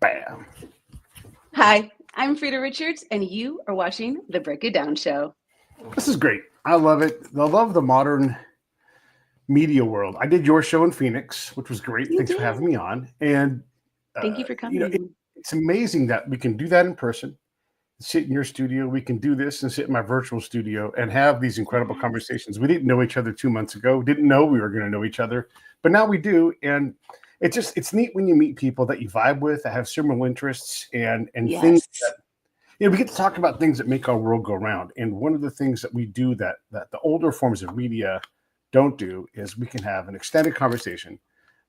Bam. Hi, I'm Freda Richards, and you are watching The Break It Down Show. This is great. I love it. I love the modern media world. I did your show in Phoenix, which was great. You Thanks for did. having me on. And, Thank you for it, coming. it's amazing that we can do that in person, sit in your studio. We can do this and sit in my virtual studio and have these incredible Yes. conversations. We didn't know each other 2 months ago, didn't know we were going to know each other, but now we do. And it's neat when you meet people that you vibe with, that have similar interests and things Yes. that we get to talk about things that make our world go round. And one of the things that we do that the older forms of media don't do is we can have an extended conversation.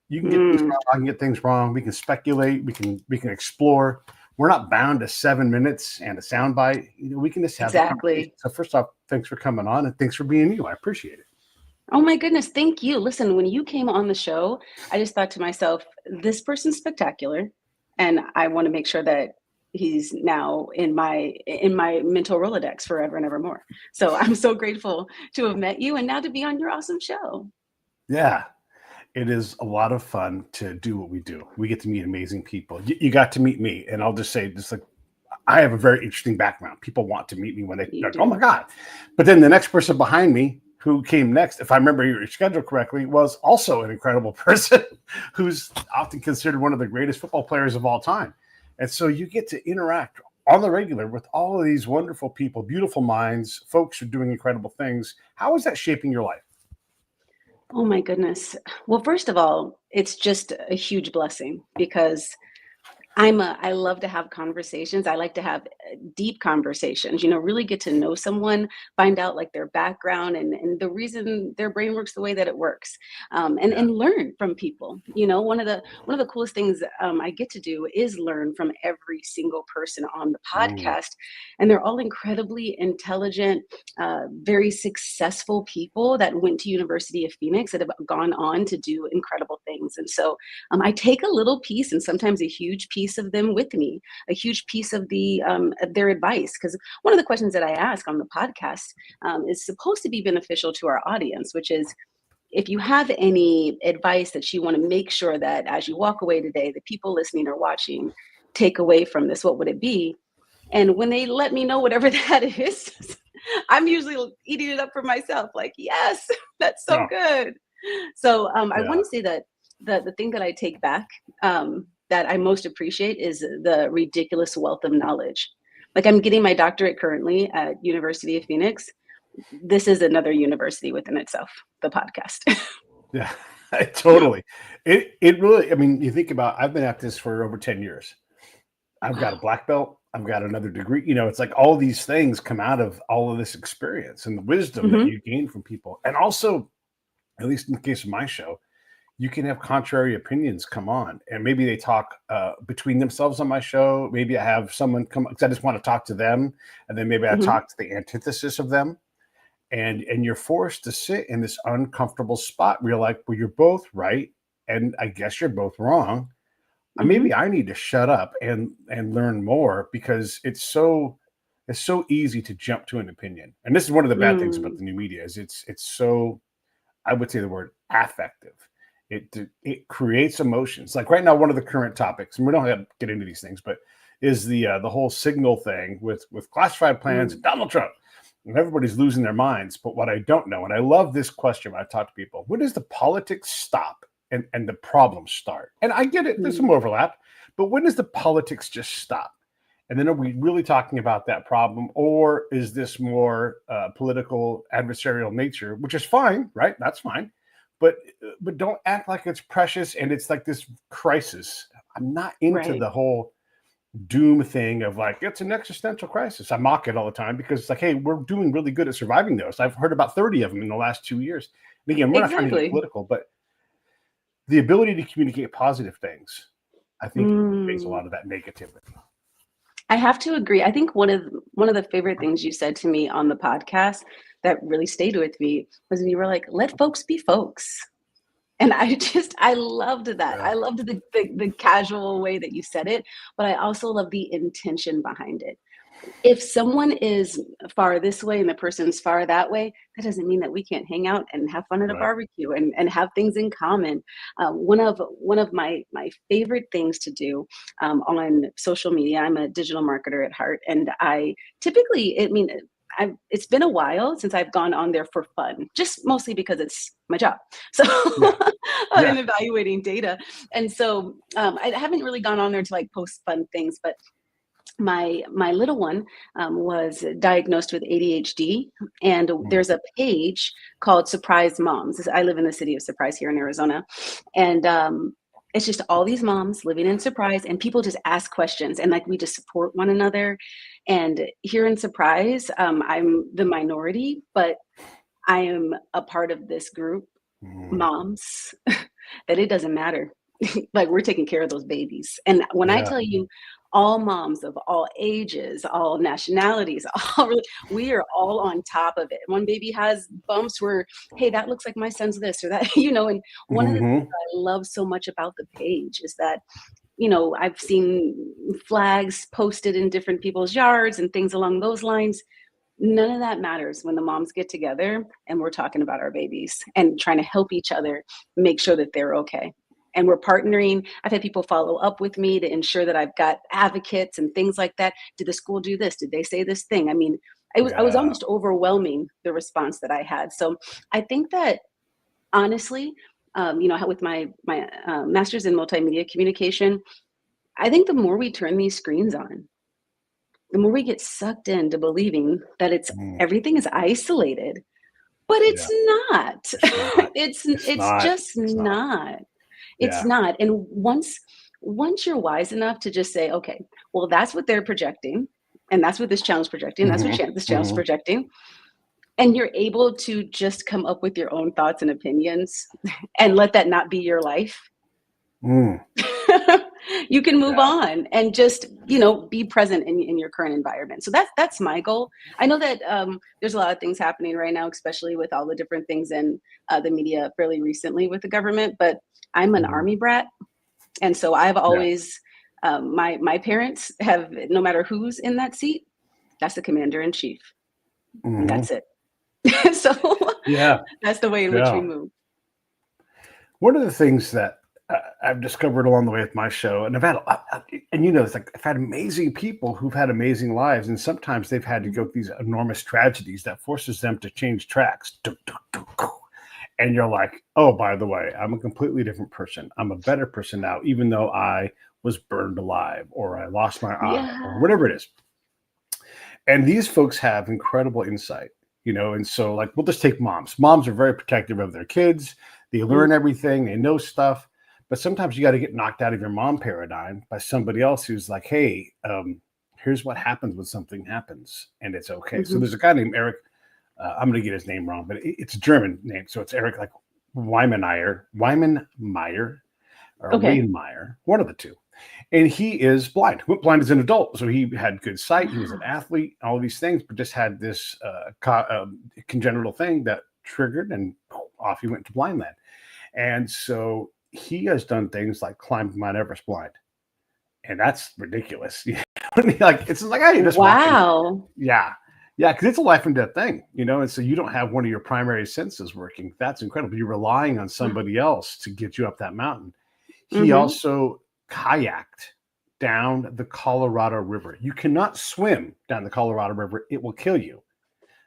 You can get things wrong, I can get things wrong. We can speculate. We can explore. We're not bound to 7 minutes and a soundbite. We can just have the conversation. Exactly. So first off, thanks for coming on and thanks for being you. I appreciate it. Oh my goodness, thank you. Listen, when you came on the show, I just thought to myself, this person's spectacular, and I want to make sure that he's now in my mental Rolodex forever and ever more. So I'm so grateful to have met you and now to be on your awesome show. Yeah. It is a lot of fun to do what we do. We get to meet amazing people. You got to meet me, and I'll just say, just like I have a very interesting background. People want to meet me when they're You like, do. "Oh my god!" But then the next person behind me, who came next, if I remember your schedule correctly, was also an incredible person who's often considered one of the greatest football players of all time. And so you get to interact on the regular with all of these wonderful people, beautiful minds, folks who are doing incredible things. How is that shaping your life? Oh my goodness. Well, first of all, it's just a huge blessing because I love to have conversations. I like to have deep conversations, really get to know someone, find out like their background and the reason their brain works the way that it works. Yeah. And learn from people. One of the coolest things I get to do is learn from every single person on the Mm, podcast. And they're all incredibly intelligent, very successful people that went to University of Phoenix that have gone on to do incredible things. And so I take a little piece and sometimes a huge piece of them with me, a huge piece of of their advice. Because one of the questions that I ask on the podcast is supposed to be beneficial to our audience, which is if you have any advice that you want to make sure that as you walk away today, the people listening or watching take away from this, what would it be? And when they let me know whatever that is, I'm usually eating it up for myself. Like, yes, that's so no, good. So I yeah. want to say that the thing that I take back that I most appreciate is the ridiculous wealth of knowledge. Like I'm getting my doctorate currently at University of Phoenix. This is another university within itself, the podcast. Yeah, totally. It really, I mean, you think about I've been at this for over 10 years. I've got a Wow. black belt. I've got another degree. It's like all these things come out of all of this experience and the wisdom that Hmm. you gain from people. And also, at least in the case of my show, you can have contrary opinions come on and maybe they talk between themselves on my show. Maybe I have someone come because I just want to talk to them. And then maybe I Hmm. talk to the antithesis of them. And you're forced to sit in this uncomfortable spot where you're like, well, you're both right. And I guess you're both wrong. Hmm. Maybe I need to shut up and learn more because it's so easy to jump to an opinion. And this is one of the bad things about Mm. the new media is it's so I would say the word affective. It creates emotions. Like right now, one of the current topics, and we don't have to get into these things, but is the whole signal thing with classified plans and Mm. Donald Trump. And everybody's losing their minds. But what I don't know, and I love this question when I talk to people, when does the politics stop and the problems start? And I get it, there's Mm. some overlap, but when does the politics just stop? And then are we really talking about that problem, or is this more political adversarial nature, which is fine, right? That's fine, but don't act like it's precious and it's like this crisis. I'm not into Right. the whole doom thing of like it's an existential crisis. I mock it all the time because it's like, hey, we're doing really good at surviving those. I've heard about 30 of them in the last 2 years. And again, we're not trying to get Exactly. political, but the ability to communicate positive things, I think, outweighs a Mm. lot of that negativity. I have to agree. I think one of the favorite things you said to me on the podcast that really stayed with me was when you were like, "Let folks be folks." And I loved that. Yeah. I loved the casual way that you said it, but I also love the intention behind it. if someone is far this way and the person's far that way, that doesn't mean that we can't hang out and have fun at a Right. barbecue and have things in common. One of my favorite things to do on social media. I'm a digital marketer at heart, and I typically, I mean, it's been a while since I've gone on there for fun, just mostly because it's my job. So Yeah. Yeah. in evaluating data, and so I haven't really gone on there to like post fun things, but my little one was diagnosed with ADHD, and Mm. there's a page called Surprise Moms. I live in the city of Surprise here in Arizona, and it's just all these moms living in Surprise, and people just ask questions, and like we just support one another. And here in Surprise, I'm the minority, but I am a part of this group, Mm. moms, that it doesn't matter. Like we're taking care of those babies. And when I Yeah. tell you, all moms of all ages, all nationalities, we are all on top of it. One baby has bumps where, hey, that looks like my son's this or that, and one of the things Hmm. I love so much about the page is that, I've seen flags posted in different people's yards and things along those lines. None of that matters when the moms get together and we're talking about our babies and trying to help each other make sure that they're okay. And we're partnering. I've had people follow up with me to ensure that I've got advocates and things like that. Did the school do this? Did they say this thing? I mean, I was Yeah. almost overwhelming the response that I had. So I think that honestly, with my master's in multimedia communication, I think the more we turn these screens on, the more we get sucked into believing that Mm. everything is isolated, but it's Yeah. not. It's not. it's It's it's not. just It's not. not. It's Yeah. not. And once you're wise enough to just say, okay, well, that's what they're projecting, and that's what this channel's projecting, that's what Hmm. this channel's Hmm. projecting, and you're able to just come up with your own thoughts and opinions and let that not be your life. Mm. You can move Yeah. on and just be present in your current environment. So that's my goal. I know that there's a lot of things happening right now, especially with all the different things in the media fairly recently with the government, but I'm an Mhm. army brat, and so I've Yeah. always my parents have, no matter who's in that seat, that's the commander in chief, and Hmm. that's it. So Yeah. that's the way in which we Yeah. move. One of the things that I've discovered along the way with my show, and I've had, and it's like I've had amazing people who've had amazing lives, and sometimes they've had to go Mhm. through these enormous tragedies that forces them to change tracks. And you're like, oh, by the way, I'm a completely different person. I'm a better person now, even though I was burned alive or I lost my eye or Yeah. whatever it is. And these folks have incredible insight, and so like we'll just take moms. Moms are very protective of their kids. They Mm. learn everything, they know stuff, but sometimes you got to get knocked out of your mom paradigm by somebody else who's like, hey, here's what happens when something happens and it's okay. So Mhm. there's a guy named Eric. I'm going to get his name wrong, but it's a German name, so it's Eric like Weimenmeyer or Okay. Wainmeyer, one of the two. And he is blind. Went blind as an adult, so he had good sight. He was an Wow. athlete, all these things, but just had this congenital thing that triggered, and off he went to blind land. And so he has done things like climbed Mount Everest blind, and that's ridiculous. Like it's like, hey, you're just walking. Wow. Yeah, yeah, because it's a life and death thing, and so you don't have one of your primary senses working. That's incredible. You're relying on somebody else to get you up that mountain. He Mhm. also kayaked down the Colorado River. You cannot swim down the Colorado River, it will kill you.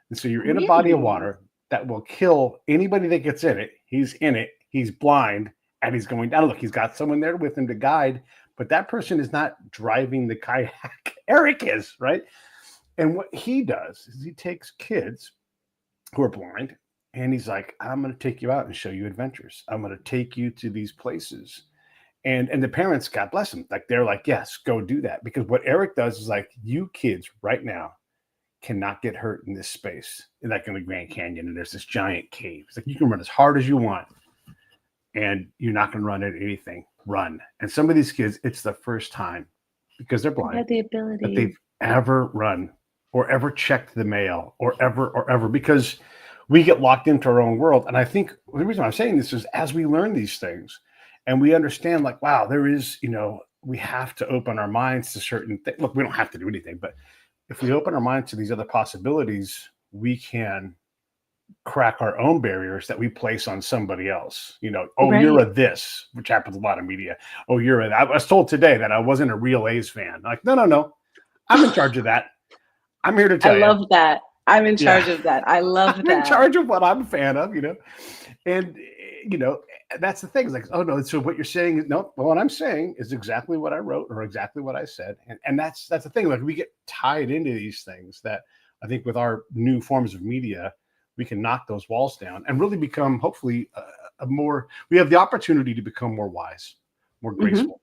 And so you're in a body of Really? water that will kill anybody that gets in it. He's in it, he's blind, and he's going down. Look, he's got someone there with him to guide, but that person is not driving the kayak. Eric is, right? And what he does is he takes kids who are blind and he's like, I'm going to take you out and show you adventures. I'm going to take you to these places. And the parents, God bless them, like they're like, yes, go do that. Because what Eric does is like, you kids right now cannot get hurt in this space, like in the Grand Canyon, and there's this giant cave. It's like you can run as hard as you want, and you're not going to run into anything. Run. And some of these kids, it's the first time because they're I blind had the that ability. they've ever run or ever checked the mail or ever because we get locked into our own world. And I think the reason I'm saying this is as we learn these things and we understand, like, wow, there is, we have to open our minds to certain things. Look, we don't have to do anything, but if we open our minds to these other possibilities, we can crack our own barriers that we place on somebody else. Oh, you're Right. a this, which happens a lot in media. Oh, I was told today that I wasn't a real A's fan. Like, no. I'm in charge of that. I'm here to I tell you. love that. I'm in Yeah. charge of that. I love I'm in that. charge of what I'm a fan of, And, that's the thing. It's like, oh, no. So what you're saying is, no, well, what I'm saying is exactly what I wrote or exactly what I said. And that's the thing. Like, we get tied into these things that I think with our new forms of media, we can knock those walls down and really become, hopefully, we have the opportunity to become more wise, more graceful,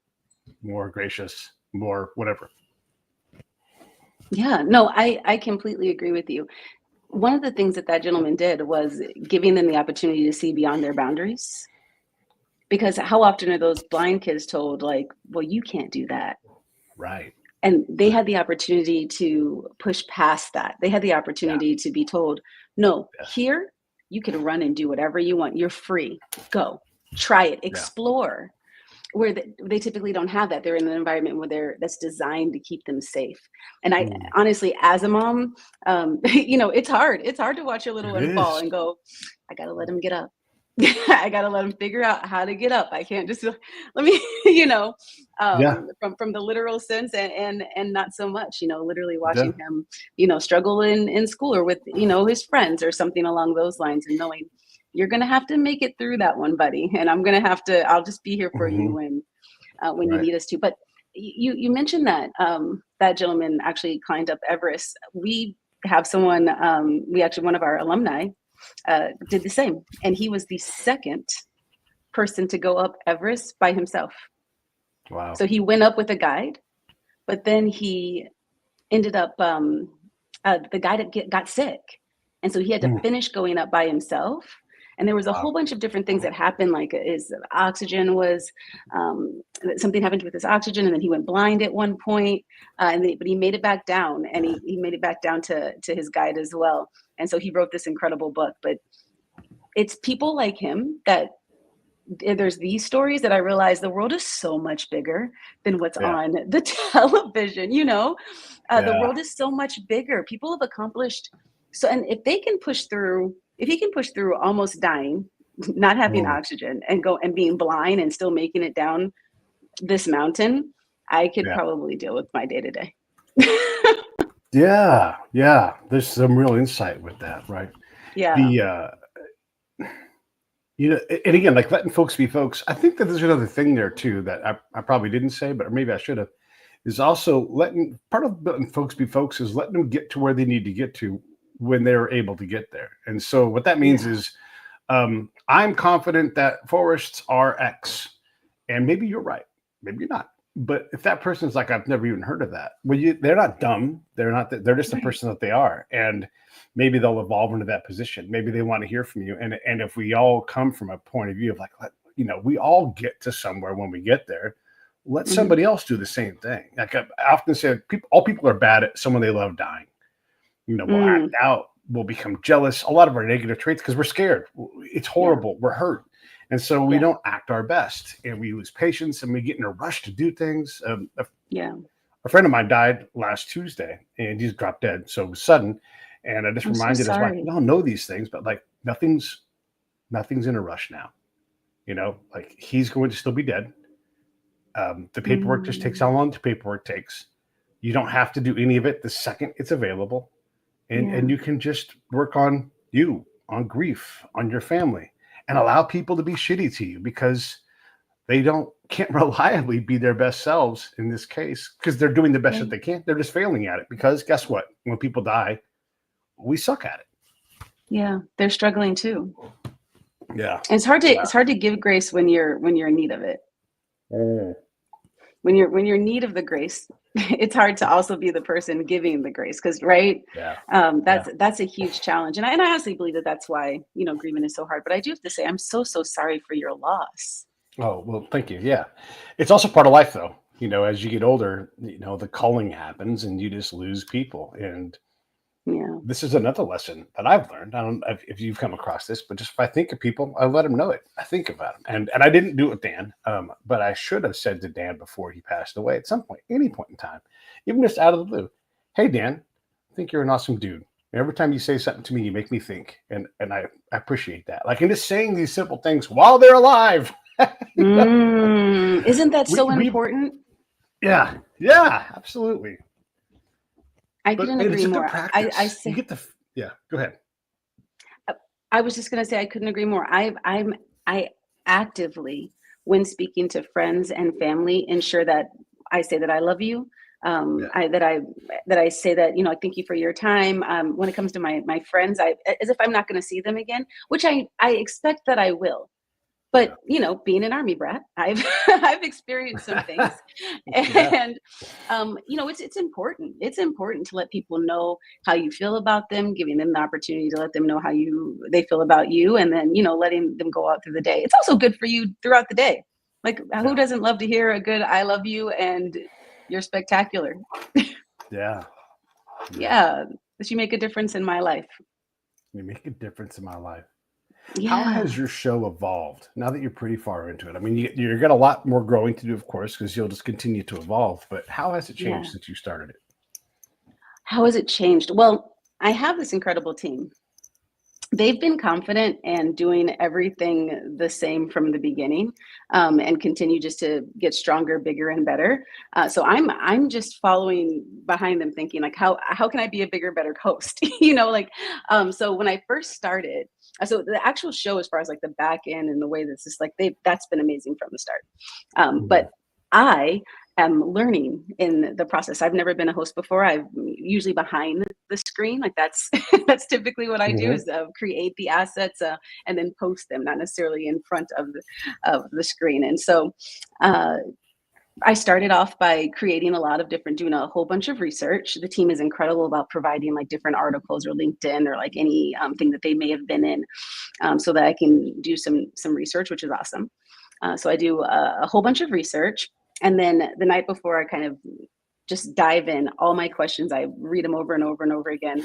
more gracious, more whatever. Yeah, no, I completely agree with you. One of the things that gentleman did was giving them the opportunity to see beyond their boundaries. Because how often are those blind kids told, like, well, you can't do that? Right. And they had the opportunity to push past that. They had the opportunity to be told, no, Yes. here you can run and do whatever you want. You're free. Go, try it, explore. Where they typically don't have that. They're in an environment where that's designed to keep them safe. And I honestly, as a mom, it's hard. It's hard to watch your little one fall and go, I got to let him get up. I got to let him figure out how to get up. I can't just let me, from the literal sense and not so much, literally watching him, struggle in school or with, his friends or something along those lines, and knowing you're going to have to make it through that one, buddy. And I'll just be here for you when you need us to. But you mentioned that that gentleman actually climbed up Everest. We have someone, one of our alumni did the same. And he was the second person to go up Everest by himself. Wow. So he went up with a guide, but then he ended up, the guide got sick. And so he had to finish going up by himself. And there was a whole bunch of different things that happened, like his oxygen was, something happened with his oxygen, and then he went blind at one point, but he made it back down, and he made it back down to his guide as well. And so he wrote this incredible book. But it's people like him that there's these stories that I realize the world is so much bigger than what's on the television. The world is so much bigger. People have accomplished so, and if he can push through almost dying, not having oxygen, and being blind and still making it down this mountain, I could probably deal with my day to day. Yeah. There's some real insight with that, right? Yeah. And again, like letting folks be folks. I think that there's another thing there too that I probably didn't say, but maybe I should have. Is also part of letting folks be folks is letting them get to where they need to get to when they're able to get there. And so what that means is I'm confident that forests are X, and maybe you're right, maybe you're not. But if that person's like, I've never even heard of that, well, they're not dumb. They're not. They're just the person that they are, and maybe they'll evolve into that position. Maybe they want to hear from you. And if we all come from a point of view of like, we all get to somewhere when we get there. Let somebody else do the same thing. Like I often say, all people are bad at someone they love dying. We'll act out, we'll become jealous. A lot of our negative traits because we're scared. It's horrible. We're hurt. And so we don't act our best, and we lose patience, and we get in a rush to do things. A friend of mine died last Tuesday, and he's dropped dead. So it was sudden. And I just reminded his wife, we all know these things, but like nothing's in a rush now. Like he's going to still be dead. The paperwork just takes how long the paperwork takes. You don't have to do any of it the second it's available. And you can just work on you, on grief, on your family, and allow people to be shitty to you because they can't reliably be their best selves in this case because they're doing the best that they can. They're just failing at it because guess what? When people die, we suck at it. Yeah, they're struggling too. Yeah, and it's hard to give grace when you're in need of it. When you're in need of the grace, it's hard to also be the person giving the grace because that's a huge challenge. And I honestly believe that's why grieving is so hard. But I do have to say I'm so sorry for your loss. Oh, well, thank you. Yeah, it's also part of life though. As you get older, the culling happens and you just lose people. And this is another lesson that I've learned. I don't know if you've come across this, but just if I think of people, I let them know it. I think about them. And I didn't do it with Dan, but I should have said to Dan before he passed away at some point, any point in time, even just out of the blue, hey, Dan, think you're an awesome dude. Every time you say something to me, you make me think, and I appreciate that. Like, and just saying these simple things while they're alive. Isn't that so we important? yeah, absolutely. I couldn't agree more. I say, you get the Go ahead. I was just going to say I couldn't agree more. I actively, when speaking to friends and family, ensure that I say that I love you. That I say that, you know, thank you for your time. When it comes to my friends, as if I'm not going to see them again, which I expect that I will. But, you know, being an Army brat, I've I've experienced some things, and you know, it's important. It's important to let people know how you feel about them, giving them the opportunity to let them know how they feel about you, and then, you know, letting them go out through the day. It's also good for you throughout the day. Like, who doesn't love to hear a good "I love you" and "You're spectacular"? Yeah. Yeah, that you make a difference in my life. You make a difference in my life. Yeah. How has your show evolved now that you're pretty far into it? I mean, you've got a lot more growing to do, of course, because you'll just continue to evolve. But how has it changed since you started it? How has it changed? Well, I have this incredible team. They've been confident and doing everything the same from the beginning, and continue just to get stronger, bigger, and better. So I'm just following behind them, thinking like, how can I be a bigger, better host? You know, like, so when I first started, so the actual show, as far as like the back end and the way that's just like that's been amazing from the start. But I am learning in the process. I've never been a host before. I'm usually behind the screen. Like that's that's typically what I do, is create the assets and then post them, not necessarily in front of the screen. And so I started off by creating doing a whole bunch of research. The team is incredible about providing like different articles or LinkedIn or like any thing that they may have been in, so that I can do some research, which is awesome. So I do a whole bunch of research. And then the night before, I kind of just dive in. All my questions, I read them over and over and over again.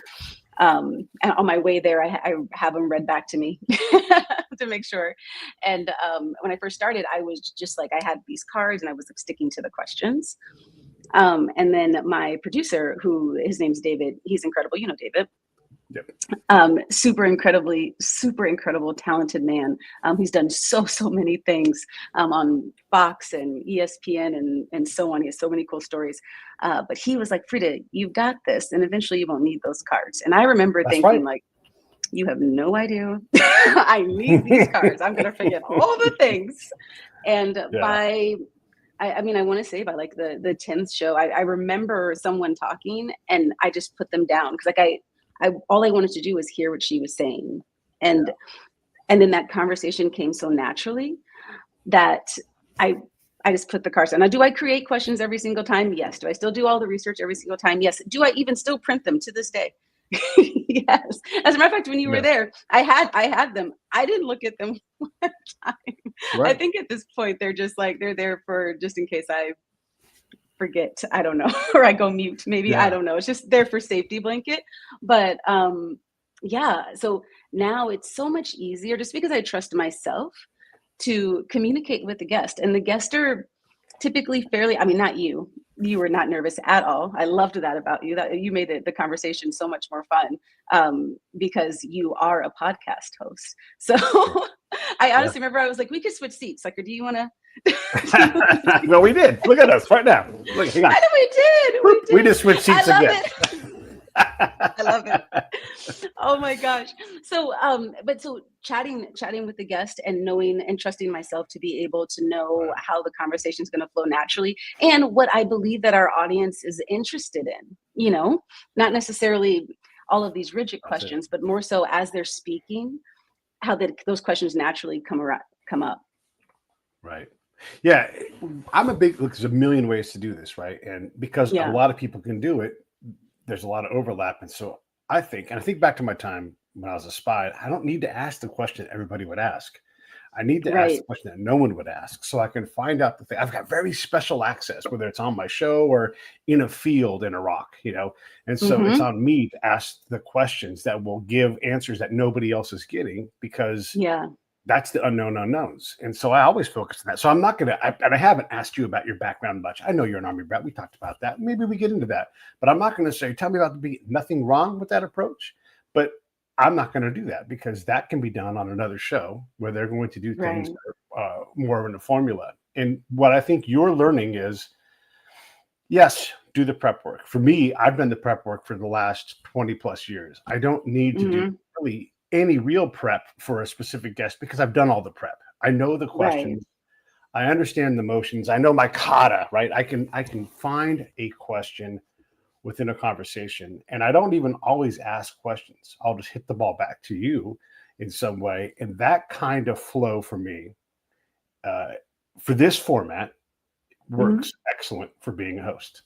And on my way there, I have them read back to me to make sure. And when I first started, I was just like, I had these cards and I was like, sticking to the questions. And then my producer, who his name's David, he's incredible. You know, David. Yep. Super incredible, talented man. He's done so many things on Fox and ESPN and so on. He has so many cool stories. But he was like, Freda, you've got this, and eventually you won't need those cards. And I remember thinking, like, you have no idea. I need these cards. I'm gonna forget all the things. And I mean, I want to say by like the 10th show, I remember someone talking, and I just put them down because like all I wanted to do was hear what she was saying. And then that conversation came so naturally that I just put the cards on. Now, do I create questions every single time? Yes. Do I still do all the research every single time? Yes. Do I even still print them to this day? Yes. As a matter of fact, when you were there, I had them. I didn't look at them one time. Right. I think at this point, they're just like, they're there for just in case I forget, I don't know, or I go mute, maybe, I don't know. It's just there for safety blanket. But so now it's so much easier just because I trust myself to communicate with the guest. And the guests are typically fairly, I mean, not you were not nervous at all. I loved that about you, that you made the conversation so much more fun, because you are a podcast host. So I honestly remember I was like, we could switch seats. Like, or do you want to? No, we did. Look at us right now. Look, hang on. I know we did. We just switched seats again. I love it. Oh my gosh. So, but so chatting with the guest and knowing and trusting myself to be able to know how the conversation is going to flow naturally and what I believe that our audience is interested in, you know, not necessarily all of these rigid questions, but more so as they're speaking, how those questions naturally come up. Right. Yeah. I'm look, there's a million ways to do this, right? And because a lot of people can do it, there's a lot of overlap. And so I think back to my time when I was a spy, I don't need to ask the question everybody would ask. I need to ask the question that no one would ask, so I can find out the thing. I've got very special access, whether it's on my show or in a field in Iraq, you know. And so it's on me to ask the questions that will give answers that nobody else is getting, because that's the unknown unknowns. And so I always focus on that. So I'm not going to, and I haven't asked you about your background much. I know you're an Army brat. We talked about that. Maybe we get into that, but I'm not going to say, tell me about the beat. Nothing wrong with that approach, but I'm not going to do that because that can be done on another show where they're going to do things Right. that are more in a formula. And what I think you're learning is, yes, do the prep work. For me, I've done the prep work for the last 20 plus years. I don't need to do Mhm. really any real prep for a specific guest because I've done all the prep. I know the Right. questions. I understand the motions. I know my kata, right? I can find a question within a conversation, and I don't even always ask questions. I'll just hit the ball back to you in some way, and that kind of flow for me, uh, for this format, Mhm. works excellent for being a host.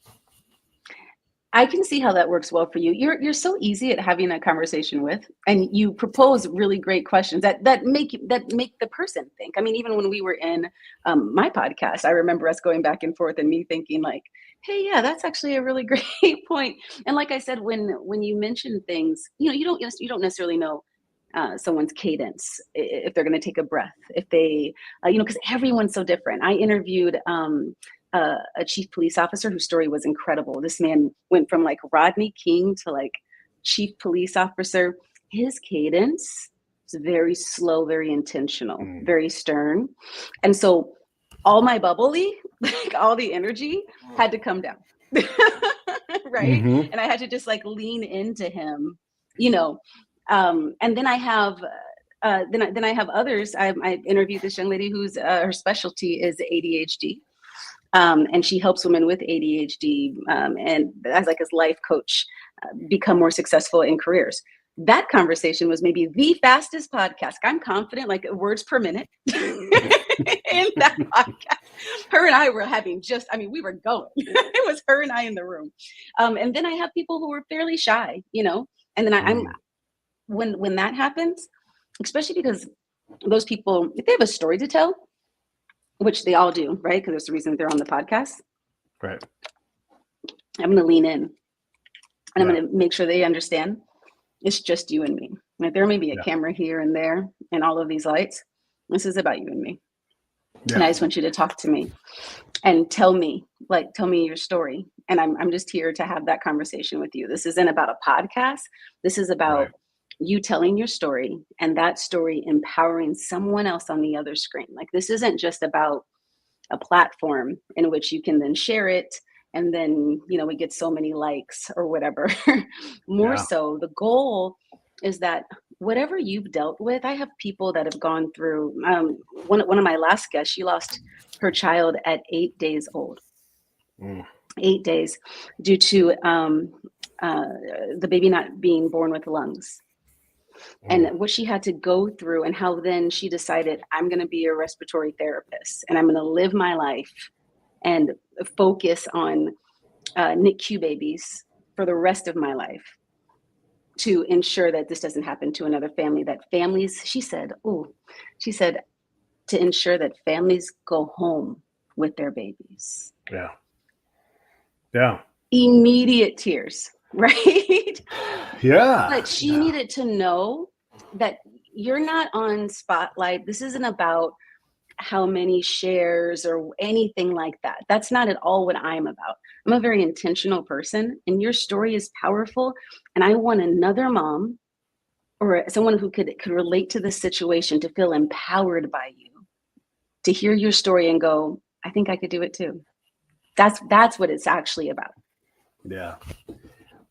I can see how that works well for you. You're so easy at having that conversation with, and you propose really great questions that make the person think. I mean, even when we were in my podcast, I remember us going back and forth, and me thinking like, "Hey, yeah, that's actually a really great point." And like I said, when you mention things, you don't necessarily know someone's cadence, if they're going to take a breath, if they, because everyone's so different. I interviewed a chief police officer whose story was incredible. This man went from like Rodney King to like chief police officer. His cadence was very slow, very intentional, Mm. very stern. And so all my bubbly, like all the energy had to come down. Right. Mm-hmm. And I had to just like lean into him, you know. And then I have then I have others. I interviewed this young lady whose her specialty is ADHD, and she helps women with ADHD, and as life coach, become more successful in careers. That conversation was maybe the fastest podcast. I'm confident, like words per minute, in that podcast. Her and I were having we were going. It was her and I in the room. And then I have people who are fairly shy, and then I'm Mm. when that happens, especially because those people, if they have a story to tell, which they all do, right? Because there's the reason they're on the podcast. Right. I'm going to lean in, and I'm Yeah. going to make sure they understand it's just you and me. Like there may be a Yeah. camera here and there and all of these lights. This is about you and me. And I Yeah. just want you to talk to me and tell me your story. And I'm just here to have that conversation with you. This isn't about a podcast. This is about Right. you telling your story and that story empowering someone else on the other screen. Like this isn't just about a platform in which you can then share it and then we get so many likes or whatever. More Yeah. so the goal is that whatever you've dealt with, I have people that have gone through one of my last guests, she lost her child at 8 days old. Mm. 8 days due to the baby not being born with lungs. Mm. And what she had to go through and how then she decided, I'm going to be a respiratory therapist and I'm going to live my life and focus on NICU babies for the rest of my life to ensure that this doesn't happen to another family, that families, she said, to ensure that families go home with their babies. Yeah. Yeah. Immediate tears, right? Yeah. But she Yeah. needed to know that you're not on spotlight. This isn't about how many shares or anything like that. That's not at all what I'm about. I'm a very intentional person, and your story is powerful. And I want another mom or someone who could relate to this situation to feel empowered by you, to hear your story and go, I think I could do it too. That's what it's actually about. Yeah.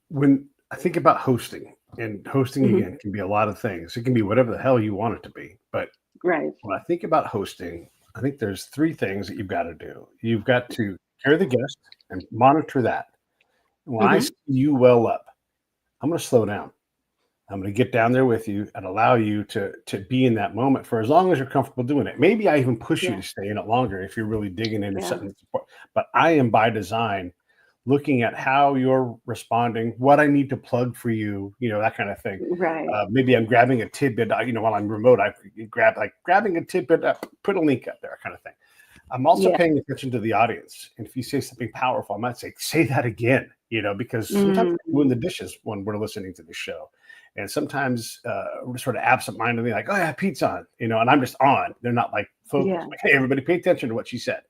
When I think about hosting, and hosting Mhm. again can be a lot of things. It can be whatever the hell you want it to be. But Right. when I think about hosting, I think there's three things that you've got to do. You've got to carry the guest and monitor that. When I Mhm. see you well up, I'm going to slow down. I'm going to get down there with you and allow you to be in that moment for as long as you're comfortable doing it. Maybe I even push you Yeah. to stay in it longer if you're really digging into Yeah. something. But I am by design looking at how you're responding, what I need to plug for you, that kind of thing. Right. Maybe I'm grabbing a tidbit, while I'm remote, I grabbing a tidbit, put a link up there kind of thing. I'm also Yeah. paying attention to the audience. And if you say something powerful, I might say that again, because sometimes Mm. we're doing the dishes when we're listening to the show. And sometimes we're sort of absent-mindedly like, oh yeah, Pete's on, and I'm just on. They're not like focused. Yeah. Like, hey, everybody pay attention to what she said.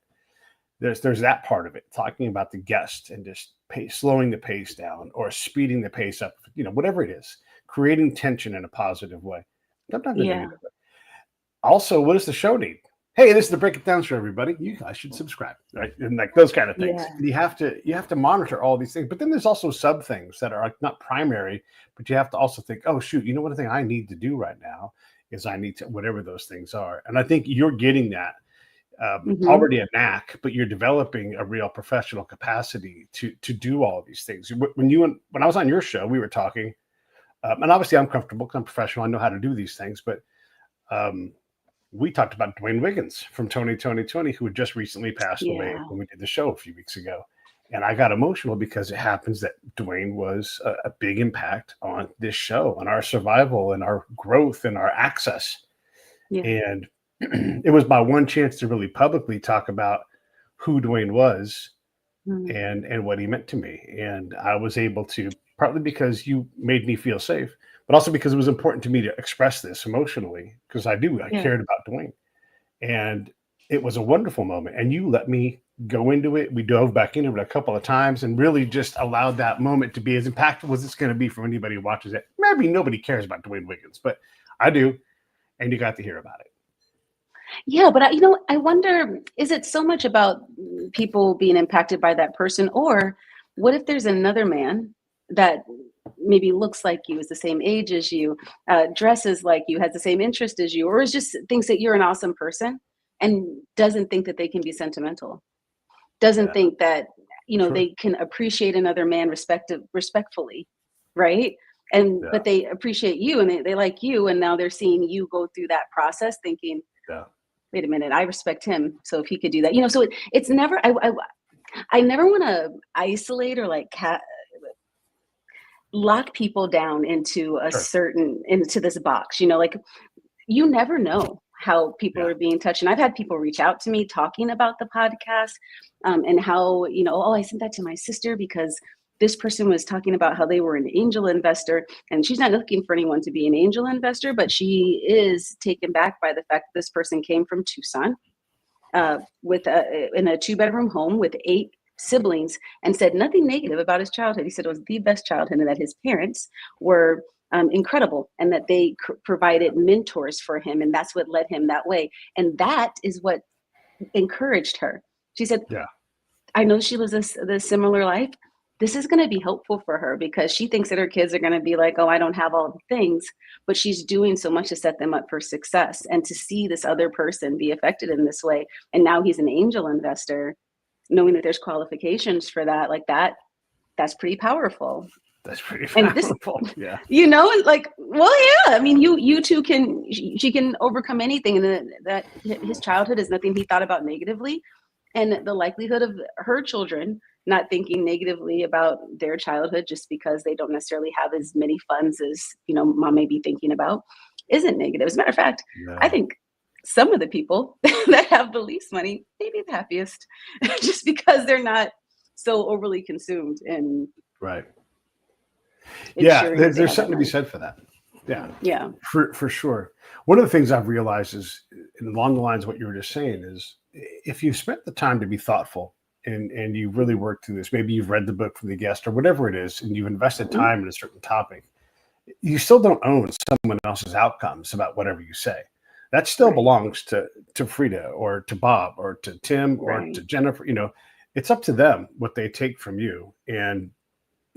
There's that part of it, talking about the guest and just slowing the pace down or speeding the pace up, whatever it is, creating tension in a positive way. Sometimes a Yeah. negative way. Also, what does the show need? Hey, this is the Break It Down show, everybody. You guys should subscribe, right? And like those kind of things. Yeah. You have to monitor all these things. But then there's also sub things that are like not primary, but you have to also think, oh shoot, one thing I need to do right now is I need to whatever those things are. And I think you're getting that already a knack, but you're developing a real professional capacity to do all of these things. When I was on your show, we were talking, and obviously I'm comfortable because I'm professional. I know how to do these things, but we talked about Dwayne Wiggins from Tony, who had just recently passed away when we did the show a few weeks ago. And I got emotional because it happens that Dwayne was a big impact on this show, on our survival and our growth and our access. Yeah. And it was my one chance to really publicly talk about who Dwayne was and what he meant to me. And I was able to, partly because you made me feel safe, but also because it was important to me to express this emotionally, because I cared about Dwayne. And it was a wonderful moment. And you let me go into it. We dove back into it a couple of times and really just allowed that moment to be as impactful as it's going to be for anybody who watches it. Maybe nobody cares about Dwayne Wiggins, but I do. And you got to hear about it. Yeah, but I wonder, is it so much about people being impacted by that person, or what if there's another man that maybe looks like you, is the same age as you, dresses like you, has the same interest as you, or is just thinks that you're an awesome person and doesn't think that they can be sentimental, doesn't think that they can appreciate another man respectfully, right? And but they appreciate you and they like you, and now they're seeing you go through that process, thinking, wait a minute, I respect him, so if he could do that, so it's never, I never want to isolate or like lock people down into a into this box, like you never know how people are being touched. And I've had people reach out to me talking about the podcast and how, oh, I sent that to my sister because this person was talking about how they were an angel investor, and she's not looking for anyone to be an angel investor, but she is taken back by the fact that this person came from Tucson in a 2-bedroom home with 8 siblings, and said nothing negative about his childhood. He said it was the best childhood and that his parents were incredible and that they provided mentors for him, and that's what led him that way. And that is what encouraged her. She said, I know she lives this similar life. This is going to be helpful for her because she thinks that her kids are going to be like, oh, I don't have all the things, but she's doing so much to set them up for success. And to see this other person be affected in this way, and now he's an angel investor, knowing that there's qualifications for that, like that's pretty powerful. That's pretty powerful. Like, well, yeah, I mean, you two she can overcome anything. And that his childhood is nothing he thought about negatively. And the likelihood of her children not thinking negatively about their childhood just because they don't necessarily have as many funds as, mom may be thinking about isn't negative. As a matter of fact, I think some of the people that have the least money may be the happiest just because they're not so overly consumed in there's something to be said for that. For sure. One of the things I've realized is, along the lines of what you were just saying, is if you've spent the time to be thoughtful and you've really worked through this, maybe you've read the book from the guest or whatever it is, and you've invested time in a certain topic, you still don't own someone else's outcomes about whatever you say. That still belongs to Freda or to Bob or to Tim or to Jennifer. It's up to them what they take from you. And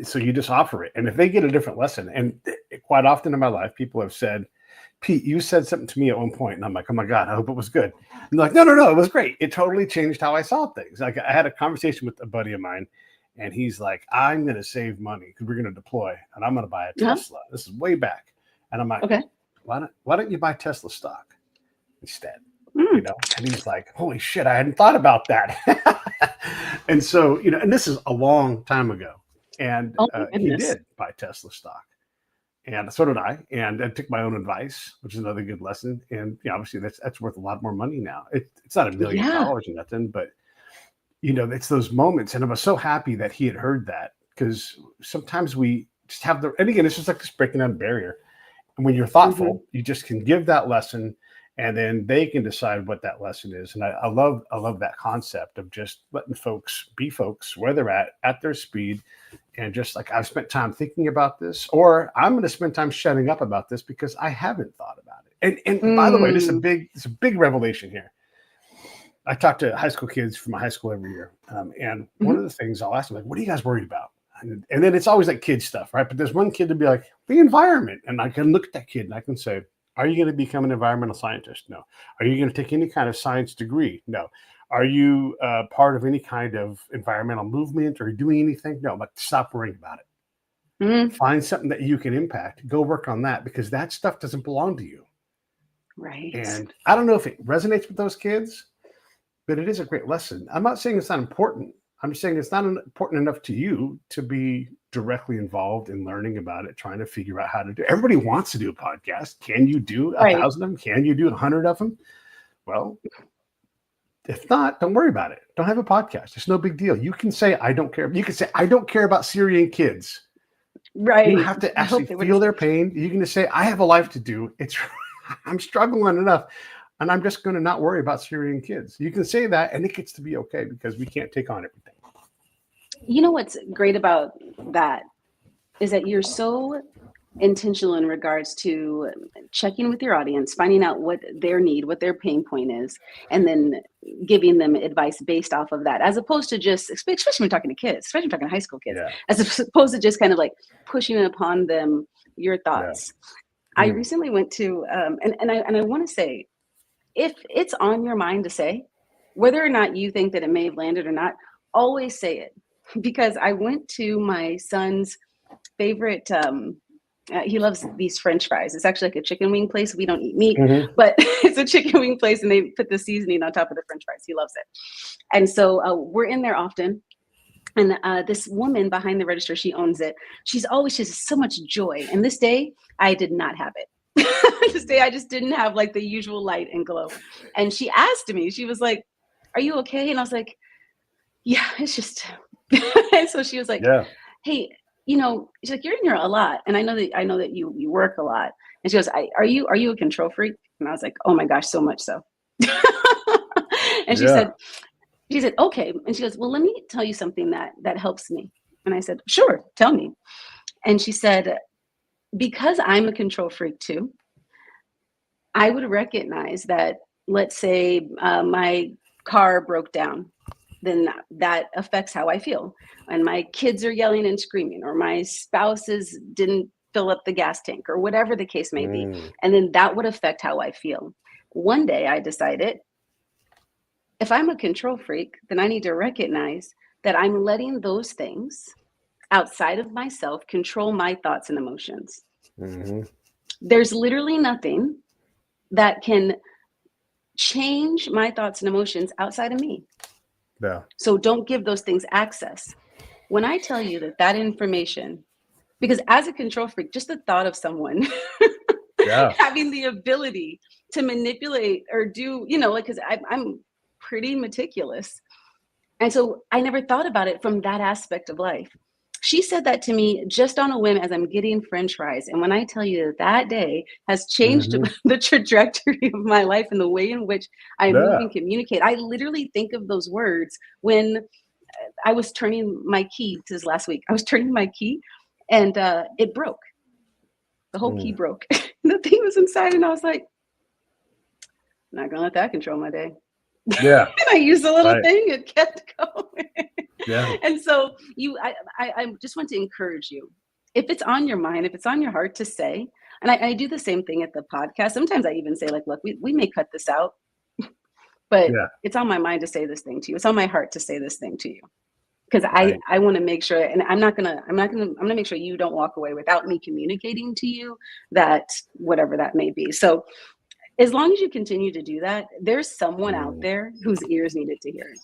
so you just offer it. And if they get a different lesson, and quite often in my life, people have said, Pete, you said something to me at one point, and I'm like, oh my God, I hope it was good. And they're like, no, it was great. It totally changed how I saw things. Like, I had a conversation with a buddy of mine, and he's like, I'm going to save money because we're going to deploy, and I'm going to buy a Tesla. This is way back. And I'm like, okay, why don't you buy Tesla stock instead? And he's like, holy shit, I hadn't thought about that. And so, and this is a long time ago. And he did buy Tesla stock. And so did I. And I took my own advice, which is another good lesson. And obviously that's worth a lot more money now. It's not $1 million or nothing, but it's those moments. And I was so happy that he had heard that, because sometimes we just have and again, it's just like this breaking down barrier. And when you're thoughtful, you just can give that lesson, and then they can decide what that lesson is. And I love that concept of just letting folks be folks where they're at their speed. And just like, I've spent time thinking about this, or I'm going to spend time shutting up about this because I haven't thought about it. And by the way, this is a big revelation here. I talk to high school kids from my high school every year. And one of the things I'll ask them, like, what are you guys worried about? And then it's always like kid stuff, right? But there's one kid to be like, the environment. And I can look at that kid and I can say, are you going to become an environmental scientist? No. Are you going to take any kind of science degree? No. Are you part of any kind of environmental movement or doing anything? No, but stop worrying about it. Find something that you can impact. Go work on that, because that stuff doesn't belong to you. Right. And I don't know if it resonates with those kids, but it is a great lesson. I'm not saying it's not important. I'm just saying it's not important enough to you to be directly involved in learning about it, trying to figure out how to do it. Everybody wants to do a podcast. Can you do 1,000 of them? Can you do 100 of them? Well, if not, don't worry about it. Don't have a podcast. It's no big deal. You can say, I don't care. You can say, I don't care about Syrian kids. Right. You have to actually feel their pain. You can just say, I have a life to do. I'm struggling enough, and I'm just going to not worry about Syrian kids. You can say that, and it gets to be okay, because we can't take on everything. You know what's great about that is that you're so intentional in regards to checking with your audience, finding out what their need, what their pain point is, and then giving them advice based off of that, as opposed to just, especially when talking to kids, especially when talking to high school kids, as opposed to just kind of like pushing upon them your thoughts. I recently went to, and I want to say, if it's on your mind to say, whether or not you think that it may have landed or not, always say it. Because I went to my son's favorite, he loves these French fries. It's actually like a chicken wing place. We don't eat meat, but it's a chicken wing place, and they put the seasoning on top of the French fries. He loves it. And so we're in there often. And this woman behind the register, she owns it. She has so much joy. And this day, I did not have it. This day, I just didn't have like the usual light and glow. And she asked me, she was like, are you okay? And I was like, yeah, it's just. And so she was like, hey, you know, she's like, you're in here a lot. And I know that you work a lot. And she goes, are you a control freak? And I was like, oh my gosh, so much so. And she said, okay. And she goes, well, let me tell you something that helps me. And I said, sure, tell me. And she said, because I'm a control freak too, I would recognize that, let's say my car broke down, then that affects how I feel. And my kids are yelling and screaming, or my spouses didn't fill up the gas tank, or whatever the case may be. And then that would affect how I feel. One day I decided, if I'm a control freak, then I need to recognize that I'm letting those things outside of myself control my thoughts and emotions. There's literally nothing that can change my thoughts and emotions outside of me. So don't give those things access. When I tell you that information, because as a control freak, just the thought of someone having the ability to manipulate or do, you know, like, because I'm pretty meticulous. And so I never thought about it from that aspect of life. She said that to me just on a whim as I'm getting French fries. And when I tell you that day has changed the trajectory of my life and the way in which I move and communicate, I literally think of those words when I was turning my key. This is last week. I was turning my key and it broke. The whole key broke. The thing was inside, and I was like, I'm not going to let that control my day. And I used a little thing, it kept going. And so I just want to encourage you, if it's on your mind, if it's on your heart to say, and I do the same thing at the podcast. Sometimes I even say, like, look, we may cut this out, but it's on my mind to say this thing to you. It's on my heart to say this thing to you. Because I want to make sure, and I'm gonna make sure you don't walk away without me communicating to you that whatever that may be. So as long as you continue to do that, there's someone out there whose ears needed to hear it.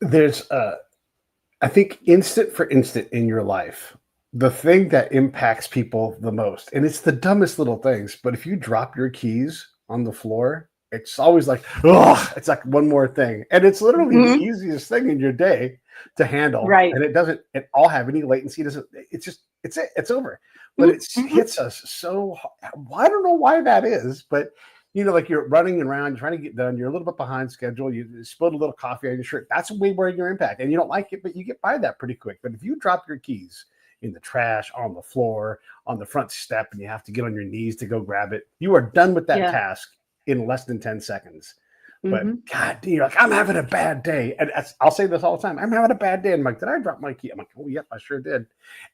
There's, I think, instant for instant in your life, the thing that impacts people the most, and it's the dumbest little things, but if you drop your keys on the floor, it's always like, oh, it's like one more thing. And it's literally the easiest thing in your day. to handle, Right. and it doesn't at all have any latency. It doesn't. It's just it's over. But it Mm-hmm. hits us so I don't know why that is, but like you're running around, you're trying to get done, you're a little bit behind schedule, you spilled a little coffee on your shirt. That's way more your impact. And you don't like it, but you get by that pretty quick. But if you drop your keys in the trash, on the floor, on the front step, and you have to get on your knees to go grab it, you are done with that Yeah. task in less than 10 seconds. But Mm-hmm. God, you're like, I'm having a bad day. And I'll say this all the time. I'm having a bad day. And I'm like, did I drop my key? I'm like, oh, yep, I sure did.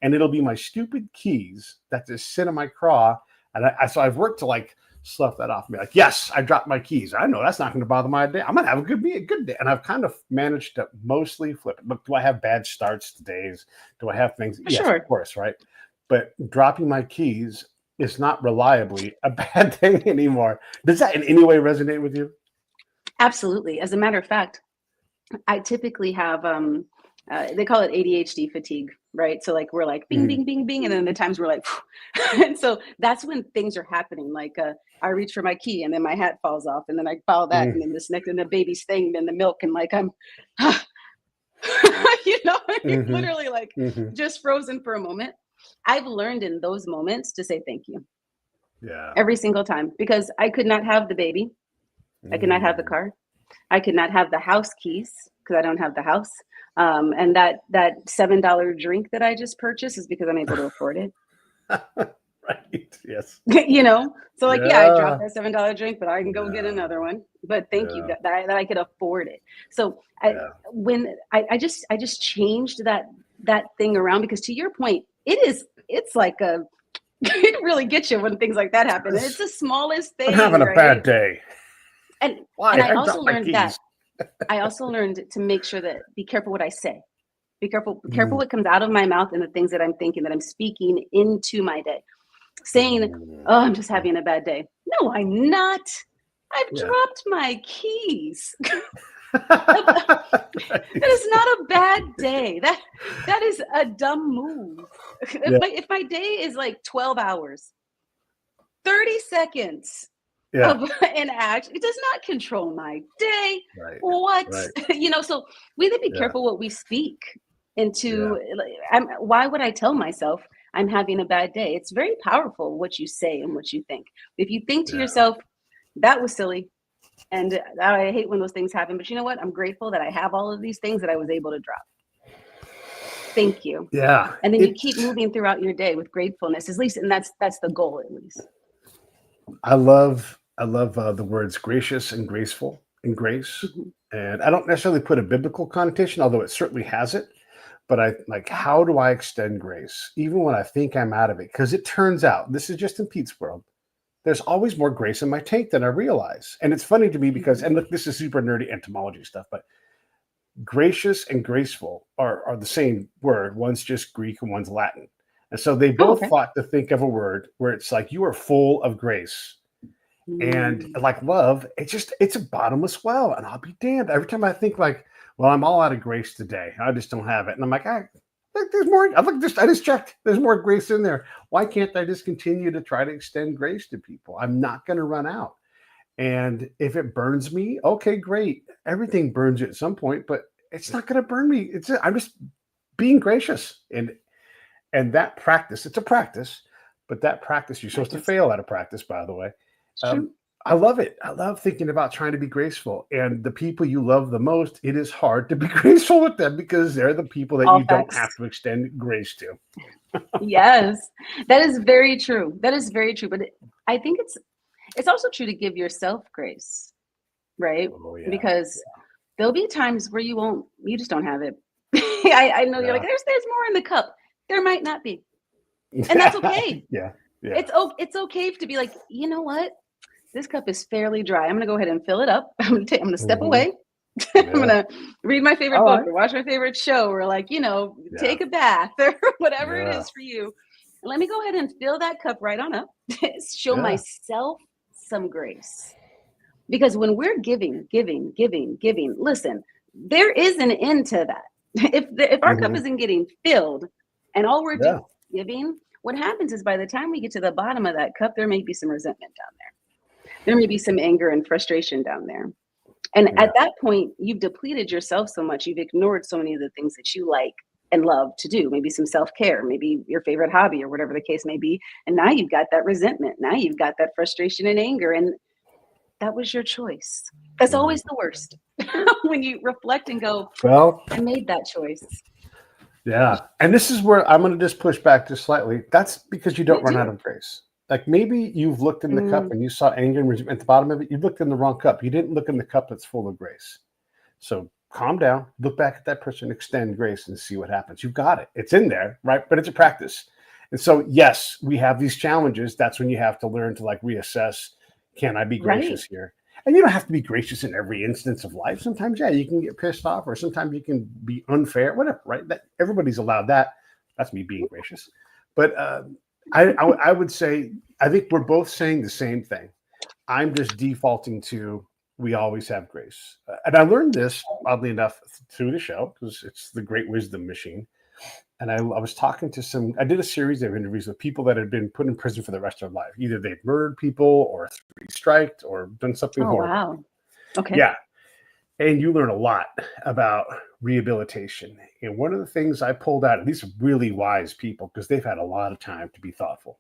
And it'll be my stupid keys that just sit in my craw. And so I've worked to like slough that off and be like, yes, I dropped my keys. I know that's not going to bother my day. I'm going to have a good day. And I've kind of managed to mostly flip it. But do I have bad starts to days? Do I have things? Yes, Sure. of course, right? But dropping my keys is not reliably a bad thing anymore. Does that in any way resonate with you? Absolutely. As a matter of fact, I typically have they call it ADHD fatigue, right? So like we're like bing, bing, bing, bing, and then the times we're like, and so that's when things are happening. Like I reach for my key, and then my hat falls off, and then I follow that, and then this next, and the baby's thing, then the milk, and like I'm, literally like just frozen for a moment. I've learned in those moments to say thank you. Yeah. Every single time, because I could not have the baby. I could not have the car. I could not have the house keys because I don't have the house. And that $7 drink that I just purchased is because I'm able to afford it. Right. Yes. So like, yeah, I dropped that $7 drink, but I can go get another one. But thank you that I could afford it. So I just changed that thing around, because to your point, it's like it really gets you when things like that happen. And it's the smallest thing. I'm having a bad day. And I also learned that I also learned to make sure that be careful what I say. Be careful what comes out of my mouth and the things that I'm thinking, that I'm speaking into my day. Saying, oh, I'm just having a bad day. No, I'm not. I've dropped my keys. That is not a bad day. That is a dumb move. If my day is like 12 hours, 30 seconds of an act, it does not control my day. Right. What? Right. So we have to be careful what we speak into. Why would I tell myself I'm having a bad day? It's very powerful what you say and what you think. If you think to yourself, that was silly, and I hate when those things happen, but you know what? I'm grateful that I have all of these things that I was able to drop. Thank you. Yeah. And then you keep moving throughout your day with gratefulness, at least, and that's the goal, at least. I love the words gracious and graceful and grace. And I don't necessarily put a biblical connotation, although it certainly has it. But I like, how do I extend grace even when I think I'm out of it? Because it turns out, this is just in Pete's world, there's always more grace in my tank than I realize. And it's funny to me because, and look, this is super nerdy entomology stuff, but gracious and graceful are the same word. One's just Greek and one's Latin. And so they both thought to think of a word where it's like, you are full of grace. And like love, it's a bottomless well. And I'll be damned. Every time I think like, well, I'm all out of grace today, I just don't have it. And I'm like, there's more. I just checked. There's more grace in there. Why can't I just continue to try to extend grace to people? I'm not going to run out. And if it burns me, okay, great. Everything burns you at some point, but it's not going to burn me. I'm just being gracious. And that practice, it's a practice, but that practice, you're supposed to fail at a practice, by the way. I love it. I love thinking about trying to be graceful. And the people you love the most, it is hard to be graceful with them because they're the people that you don't have to extend grace to. Yes, that is very true. That is very true. But I think it's also true to give yourself grace, right? Because there'll be times where you just don't have it. I know you're like, there's more in the cup. There might not be. And that's okay. It's okay to be like, you know what? This cup is fairly dry. I'm going to go ahead and fill it up. I'm going to step away. I'm going to read my favorite book or watch my favorite show or take a bath or whatever it is for you. And let me go ahead and fill that cup right on up. Show myself some grace. Because when we're giving, listen, there is an end to that. If our cup isn't getting filled and all we're doing is giving, what happens is by the time we get to the bottom of that cup, there may be some resentment down there. There may be some anger and frustration down there. And Yeah. at that point, you've depleted yourself so much, you've ignored so many of the things that you like and love to do, maybe some self-care, maybe your favorite hobby or whatever the case may be. And now you've got that resentment. Now you've got that frustration and anger. And that was your choice. That's Mhm. always the worst. When you reflect and go, Well, I made that choice. yeah. And this is where I'm going to just push back just slightly. That's because you Yeah, don't run out do. of grace. Like maybe you've looked in the cup Mm, and you saw anger and resentment at the bottom of it. You looked in the wrong cup. You didn't look in the cup that's full of grace. So calm down, look back at that person, extend grace, and see what happens. You've got it. It's in there, right? But it's a practice. And so, yes, we have these challenges. That's when you have to learn to like reassess. Can I be right. gracious here? And you don't have to be gracious in every instance of life. Sometimes, yeah, you can get pissed off, or sometimes you can be unfair, whatever, right? That everybody's allowed that. That's me being gracious. But I would say I think we're both saying the same thing. I'm just defaulting to we always have grace. And I learned this, oddly enough, through the show because it's the Great Wisdom Machine. And I was talking to I did a series of interviews with people that had been put in prison for the rest of their life. Either they'd murdered people or three-striked or done something Oh, horrible. wow. Okay. Yeah. And you learn a lot about rehabilitation. And one of the things I pulled out, and these are really wise people because they've had a lot of time to be thoughtful.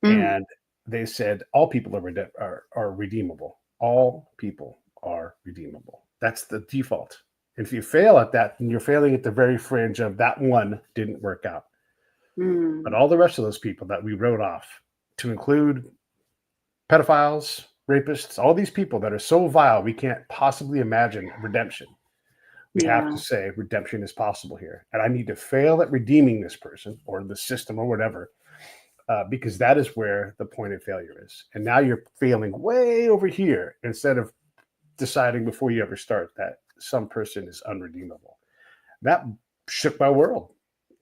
Mm, And they said all people are redeemable. All people are redeemable. That's the default. If you fail at that, then you're failing at the very fringe of that one didn't work out. But mm. all the rest of those people that we wrote off, to include pedophiles, rapists, all these people that are so vile we can't possibly imagine redemption. We have Yeah. to say redemption is possible here. And I need to fail at redeeming this person or the system or whatever because that is where the point of failure is. And now you're failing way over here instead of deciding before you ever start that some person is unredeemable. That shook my world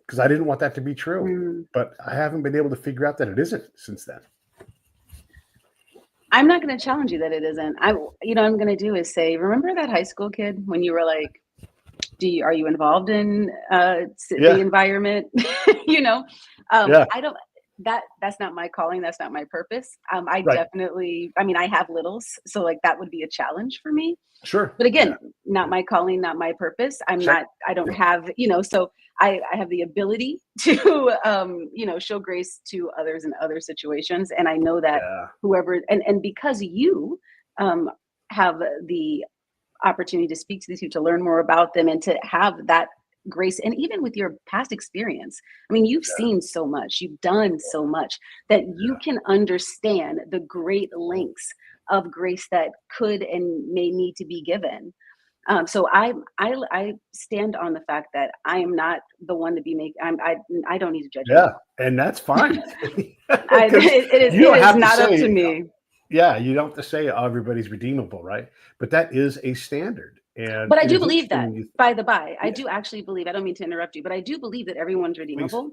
because I didn't want that to be true. Mm. But I haven't been able to figure out that it isn't since then. I'm not going to challenge you that it isn't. I'm going to do is say, remember that high school kid when you were like, are you involved in the Yeah. environment? you know, Yeah. I don't. That's not my calling. That's not my purpose. I Right. definitely. I mean, I have littles, so like that would be a challenge for me. Sure. But Yeah. again, not my calling, not my purpose. Check. I don't Yeah. have, so I have the ability to, show grace to others in other situations. And I know that Yeah. whoever, and because you um, have the opportunity to speak to these people, to learn more about them and to have that grace. And even with your past experience, I mean, you've seen so much, you've done so much that you can understand the great lengths of grace that could and may need to be given. So I stand on the fact that I am not the one to be make. I don't need to judge Yeah. anyone. And that's fine. I, Because you it don't is have to not up to say, me. yeah, you don't have to say oh, everybody's redeemable, right? But that is a standard. And But I it do is believe interesting that, when you, by the by, I yeah, do actually believe, I don't mean to interrupt you, but I do believe that everyone's please. redeemable.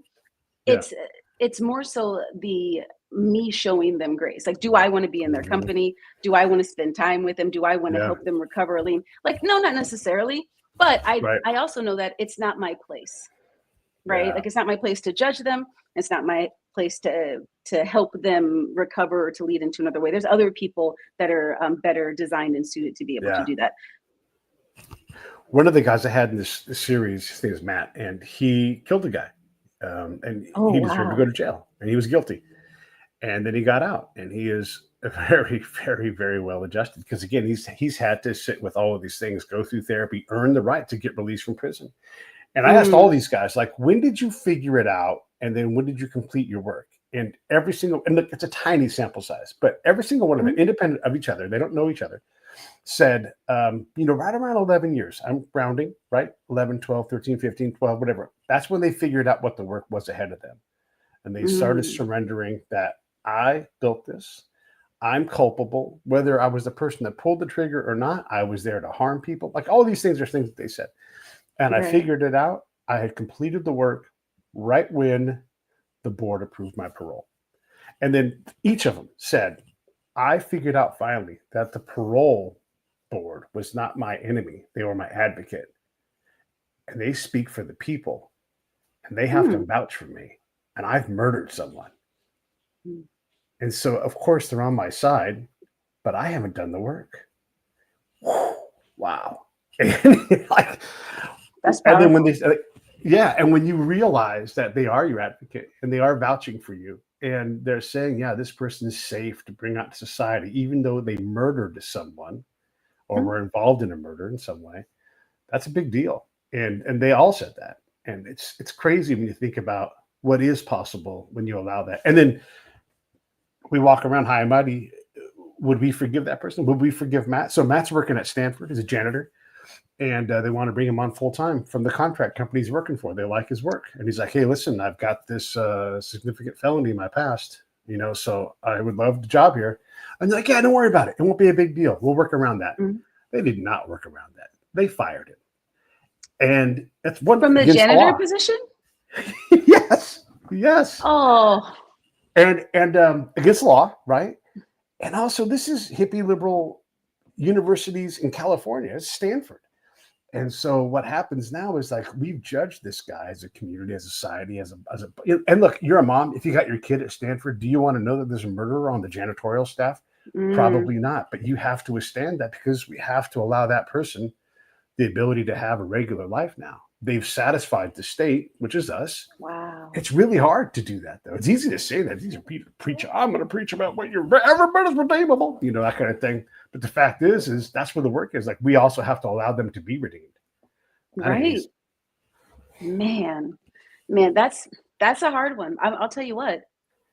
Yeah. It's it's more so the me showing them grace. Like, do I want to be in their Mhm. company? Do I want to spend time with them? Do I want to Yeah. help them recover a lean? Like, no, not necessarily. But Right. I also know that it's not my place, right? Yeah. Like, it's not my place to judge them. It's not my place to help them recover or to lead into another way. There's other people that are better designed and suited to be able to Yeah. do that. One of the guys I had in this series, his name is Matt, and he killed a guy. And Oh he deserved to go wow. to jail, and he was guilty. And then he got out, and he is very, very, very well adjusted because again, he's had to sit with all of these things, go through therapy, earn the right to get released from prison. And I asked all Mm, these guys, like, when did you figure it out? And then when did you complete your work? And every single, and look, it's a tiny sample size, but every single one of it, mm, independent of each other, they don't know each other, said, right around 11 years, I'm rounding, right? 11, 12, 13, 15, 12, whatever. That's when they figured out what the work was ahead of them. And they started mm, surrendering that I built this. I'm culpable. Whether I was the person that pulled the trigger or not, I was there to harm people. Like all these things are things that they said. And I right. figured it out. I had completed the work right when the board approved my parole. And then each of them said, I figured out finally that the parole board was not my enemy. They were my advocate. And they speak for the people and they have to Mm, vouch for me. And I've murdered someone. mm. And so, of course, they're on my side, but I haven't done the work. wow. And, like, That's and then powerful. when they yeah, and when you realize that they are your advocate and they are vouching for you and they're saying, yeah, this person is safe to bring out to society, even though they murdered someone or Mhm. were involved in a murder in some way, that's a big deal. And they all said that. And it's crazy when you think about what is possible when you allow that. And then we walk around high and mighty. Would we forgive that person? Would we forgive Matt? So Matt's working at Stanford as a janitor, and they want to bring him on full time from the contract company he's working for. They like his work, and he's like, "Hey, listen, I've got this significant felony in my past, so I would love the job here." And they're like, "Yeah, don't worry about it. It won't be a big deal. We'll work around that." Mhm. They did not work around that. They fired him, and that's one From the against the janitor law. position? Yes, yes, Oh, and against the law, right? And also, this is hippie liberal universities in California. It's Stanford. And so what happens now is like we've judged this guy as a community, as a society, and look, you're a mom. If you got your kid at Stanford, do you want to know that there's a murderer on the janitorial staff? mm, Probably not. But you have to withstand that because we have to allow that person the ability to have a regular life now. They've satisfied the state, which is us. wow. It's really hard to do that, though. It's easy to say that. It's easy to preach. I'm going to preach about what you're everybody's redeemable, that kind of thing. But the fact is that's where the work is. Like we also have to allow them to be redeemed. That ain't Right. easy. Man, man, that's a hard one. I'll tell you what.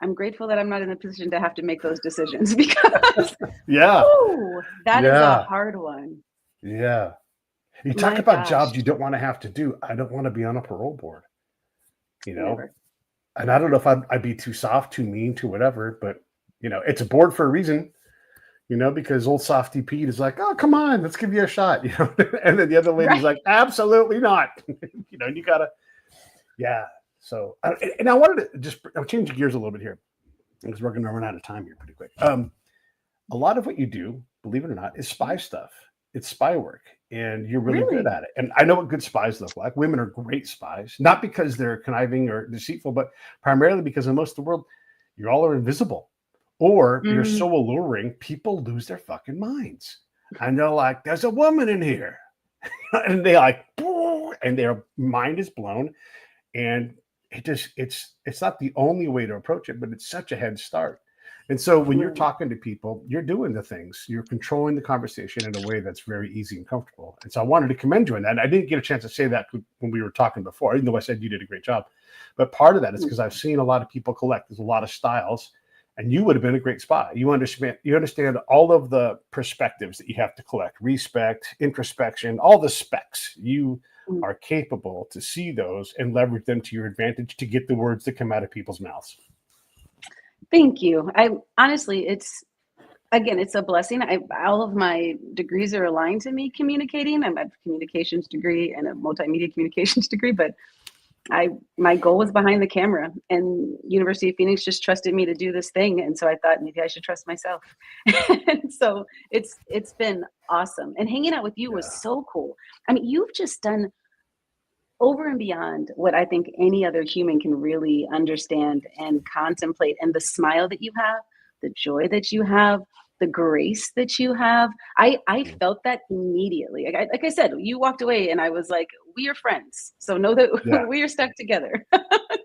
I'm grateful that I'm not in a position to have to make those decisions because, Yeah, ooh, that is a yeah, hard one. yeah. You talk My about gosh, jobs you don't want to have to do. I don't want to be on a parole board, you know. never. And I don't know if I'd be too soft, too mean, too whatever. But it's a board for a reason. Because old softy Pete is like, oh, come on, let's give you a shot. And then the other lady's Right. like, absolutely not. And you gotta, yeah. So, and I wanted to I'm changing gears a little bit here because we're going to run out of time here pretty quick. A lot of what you do, believe it or not, is spy stuff. It's spy work, and you're really good Really? at it. And I know what good spies look like. Women are great spies, not because they're conniving or deceitful, but primarily because in most of the world, you all are invisible or you're Mm, so alluring, people lose their fucking minds. And they're like, there's a woman in here. And they like, and their mind is blown. And it's not the only way to approach it, but it's such a head start. And so when you're right. talking to people, you're doing the things, you're controlling the conversation in a way that's very easy and comfortable. And so I wanted to commend you on that. And I didn't get a chance to say that when we were talking before, even though I said you did a great job. But part of that is because I've seen a lot of people collect. There's a lot of styles, and you would have been a great spy. You understand all of the perspectives that you have to collect, respect, introspection, all the specs. You Mm. are capable to see those and leverage them to your advantage to get the words that come out of people's mouths. Thank you. I honestly, it's a blessing. All of my degrees are aligned to me communicating. I'm a communications degree and a multimedia communications degree, but my goal was behind the camera, and University of Phoenix just trusted me to do this thing, and so I thought maybe I should trust myself. And so it's been awesome, and hanging out with you was Yeah. so cool. I mean, you've just done over and beyond what I think any other human can really understand and contemplate. And the smile that you have, the joy that you have, the grace that you have, I felt that immediately. Like I said, you walked away and I was like, we are friends. So know that Yeah. we are stuck together.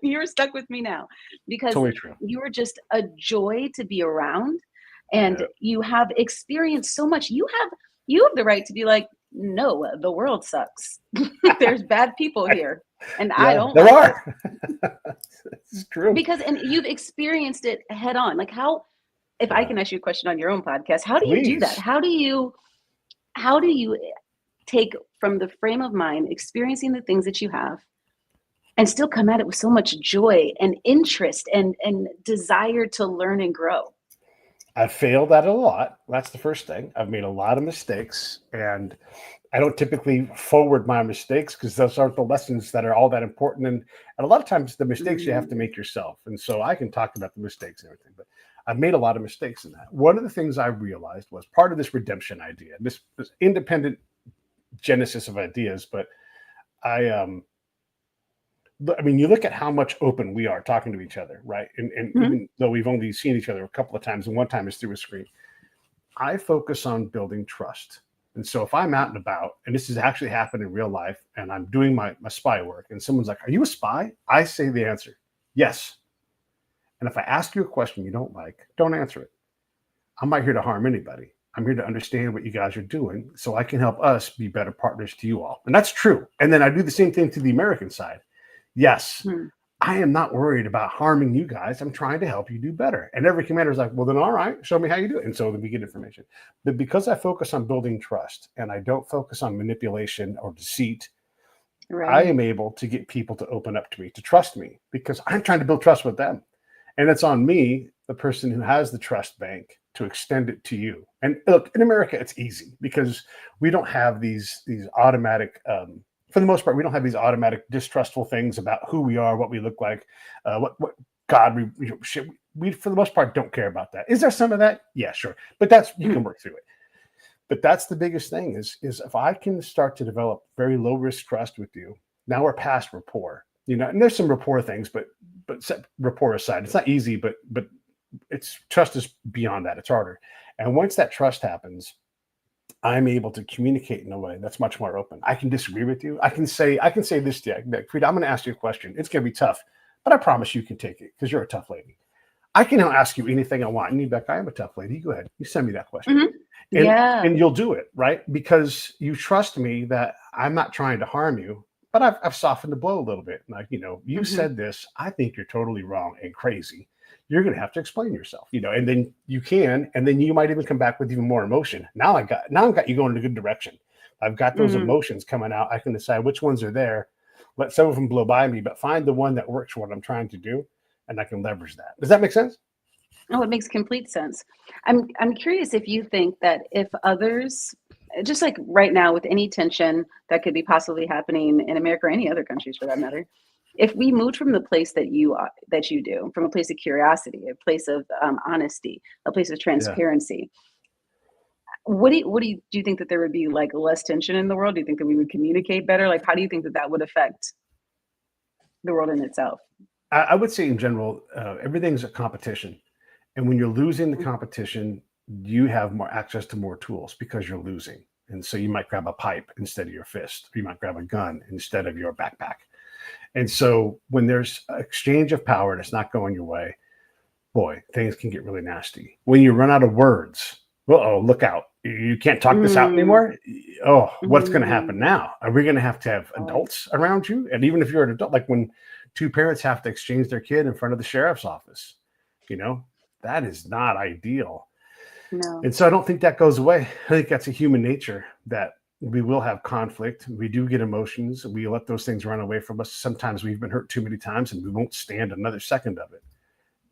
You're stuck with me now because Totally true. you are just a joy to be around, and Yeah. you have experienced so much. You have the right to be like, no, the world sucks. There's bad people here, and I Yeah. don't There like it. are. It's true. And you've experienced it head on. Like, how, if I Yeah. can ask you a question on your own podcast, how do you do that? Please. How do you take from the frame of mind experiencing the things that you have and still come at it with so much joy and interest and desire to learn and grow? I've failed at it a lot. That's the first thing. I've made a lot of mistakes, and I don't typically forward my mistakes because those aren't the lessons that are all that important. And a lot of times the mistakes you have to Mm, make yourself. And so I can talk about the mistakes and everything, but I've made a lot of mistakes in that. One of the things I realized was part of this redemption idea, this independent genesis of ideas, but I I mean, you look at how much open we are talking to each other, right? And mhm, even though we've only seen each other a couple of times, and one time is through a screen, I focus on building trust. And so if I'm out and about, and this has actually happened in real life, and I'm doing my spy work, and someone's like, "Are you a spy?" I say the answer, yes. And if I ask you a question you don't like, don't answer it. I'm not here to harm anybody. I'm here to understand what you guys are doing so I can help us be better partners to you all. And that's true. And then I do the same thing to the American side. Yes, I am not worried about harming you guys. I'm trying to help you do better. And every commander is like, well, then, all right, show me how you do it. And so then we get information. But because I focus on building trust and I don't focus on manipulation or deceit, I am able to get people to open up to me, to trust me, because I'm trying to build trust with them. And it's on me, the person who has the trust bank, to extend it to you. And look, in America, it's easy because we don't have these automatic, for the most part, we don't have these automatic distrustful things about who we are, what we look like, what God we for the most part don't care about that. Is there some of that? Yeah, sure, but that's you can work through it. But that's the biggest thing is if I can start to develop very low risk trust with you. Now we're past rapport, and there's some rapport things, but set rapport aside, it's not easy, but it's trust is beyond that. It's harder. And once that trust happens, I'm able to communicate in a way that's much more open. I can disagree with you. I can say this to you, Freda, I'm going to ask you a question. It's going to be tough, but I promise you can take it because you're a tough lady. I can now ask you anything I want. And Beck, I am a tough lady. You go ahead. You send me that question. And you'll do it, right? Because you trust me that I'm not trying to harm you, but I've softened the blow a little bit. Like, you said this, I think you're totally wrong and crazy. You're going to have to explain yourself, and then you can, and then you might even come back with even more emotion. Now I've got you going in a good direction. I've got those emotions coming out. I can decide which ones are there. Let some of them blow by me, but find the one that works for what I'm trying to do, and I can leverage that. Does that make sense? Oh, it makes complete sense. I'm curious if you think that if others, just like right now with any tension that could be possibly happening in America or any other countries for that matter, if we moved from the place that you do, from a place of curiosity, a place of honesty, a place of transparency, what do you think that there would be like less tension in the world? Do you think that we would communicate better? Like, how do you think that would affect the world in itself? I would say in general, everything's a competition. And when you're losing the competition, you have more access to more tools because you're losing. And so you might grab a pipe instead of your fist, or you might grab a gun instead of your backpack. And so when there's an exchange of power and it's not going your way, boy, things can get really nasty. When you run out of words, look out. You can't talk this out anymore. What's going to happen now? Are we going to have adults around you? And even if you're an adult, like when two parents have to exchange their kid in front of the sheriff's office, that is not ideal. No. And so I don't think that goes away. I think that's a human nature that we will have conflict. We do get emotions. We let those things run away from us. Sometimes we've been hurt too many times and we won't stand another second of it.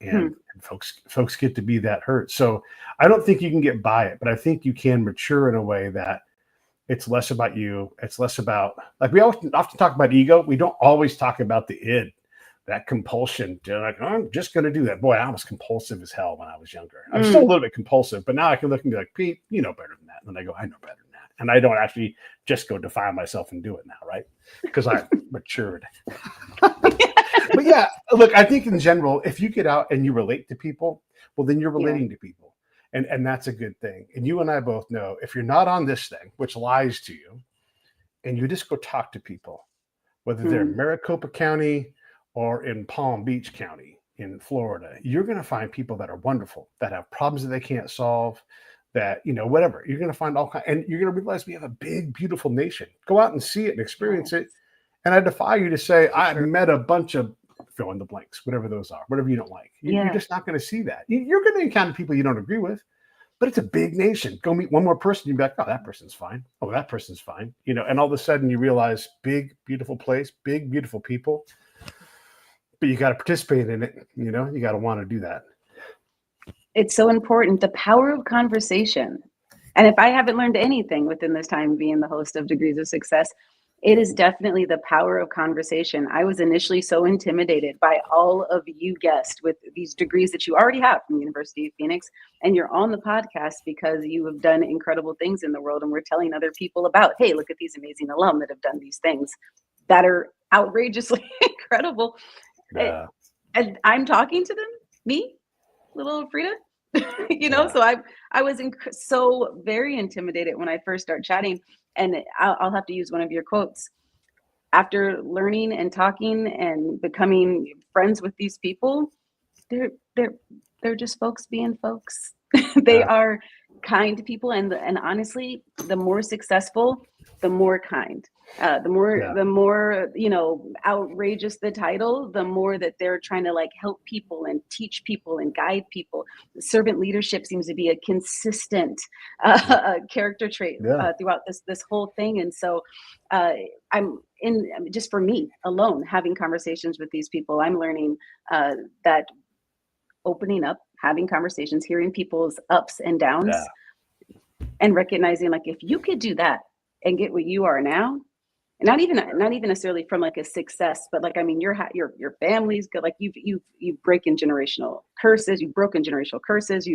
And folks get to be that hurt. So I don't think you can get by it, but I think you can mature in a way that it's less about you. It's less about, like we often talk about ego. We don't always talk about the id, that compulsion to like, I'm just going to do that. Boy, I was compulsive as hell when I was younger. I'm still a little bit compulsive, but now I can look and be like, Pete, you know better than that. And I go, I know better than that. And I don't actually just go define myself and do it now, right? Because I've matured. But yeah, look, I think in general, if you get out and you relate to people, well, then you're relating to people. And that's a good thing. And you and I both know if you're not on this thing, which lies to you, and you just go talk to people, whether they're in Maricopa County or in Palm Beach County in Florida, you're going to find people that are wonderful, that have problems that they can't solve, that, whatever. You're going to find all kinds, and you're going to realize we have a big, beautiful nation. Go out and see it and experience it. And I defy you to say, I met a bunch of fill in the blanks, whatever those are, whatever you don't like. You're just not going to see that. You're going to encounter people you don't agree with, but it's a big nation. Go meet one more person. You'll be like, oh, that person's fine. Oh, that person's fine. And all of a sudden you realize big, beautiful place, big, beautiful people, but you got to participate in it. You got to want to do that. It's so important. The power of conversation. And if I haven't learned anything within this time being the host of Degrees of Success, it is definitely the power of conversation. I was initially so intimidated by all of you guests with these degrees that you already have from the University of Phoenix. And you're on the podcast because you have done incredible things in the world. And we're telling other people about, hey, look at these amazing alum that have done these things that are outrageously incredible. Yeah. And I'm talking to them, me, little Freda, So I was so very intimidated when I first started chatting. And I'll have to use one of your quotes. After learning and talking and becoming friends with these people, they're just folks being folks. They are kind people, and honestly, the more successful, the more kind. The more outrageous the title, the more that they're trying to like help people and teach people and guide people. Servant leadership seems to be a consistent character trait throughout this whole thing. And so I'm just for me alone, having conversations with these people, I'm learning that opening up, having conversations, hearing people's ups and downs, and recognizing like if you could do that and get what you are now, and not even necessarily from like a success, but like, I mean, your family's good. Like you've broken generational curses. You've broken generational curses.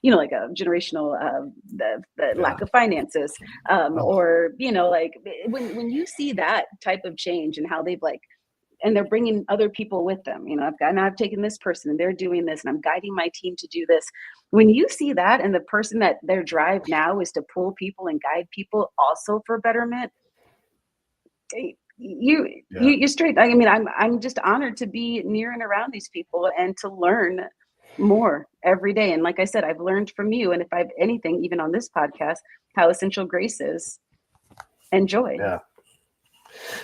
Like a generational the lack of finances, or like when you see that type of change and how they've like, and they're bringing other people with them. I've taken this person and they're doing this, and I'm guiding my team to do this. When you see that, and the person that their drive now is to pull people and guide people also for betterment, you're straight. I mean, I'm just honored to be near and around these people and to learn more every day. And like I said, I've learned from you. And if I've anything, even on this podcast, how essential grace is and joy. Yeah.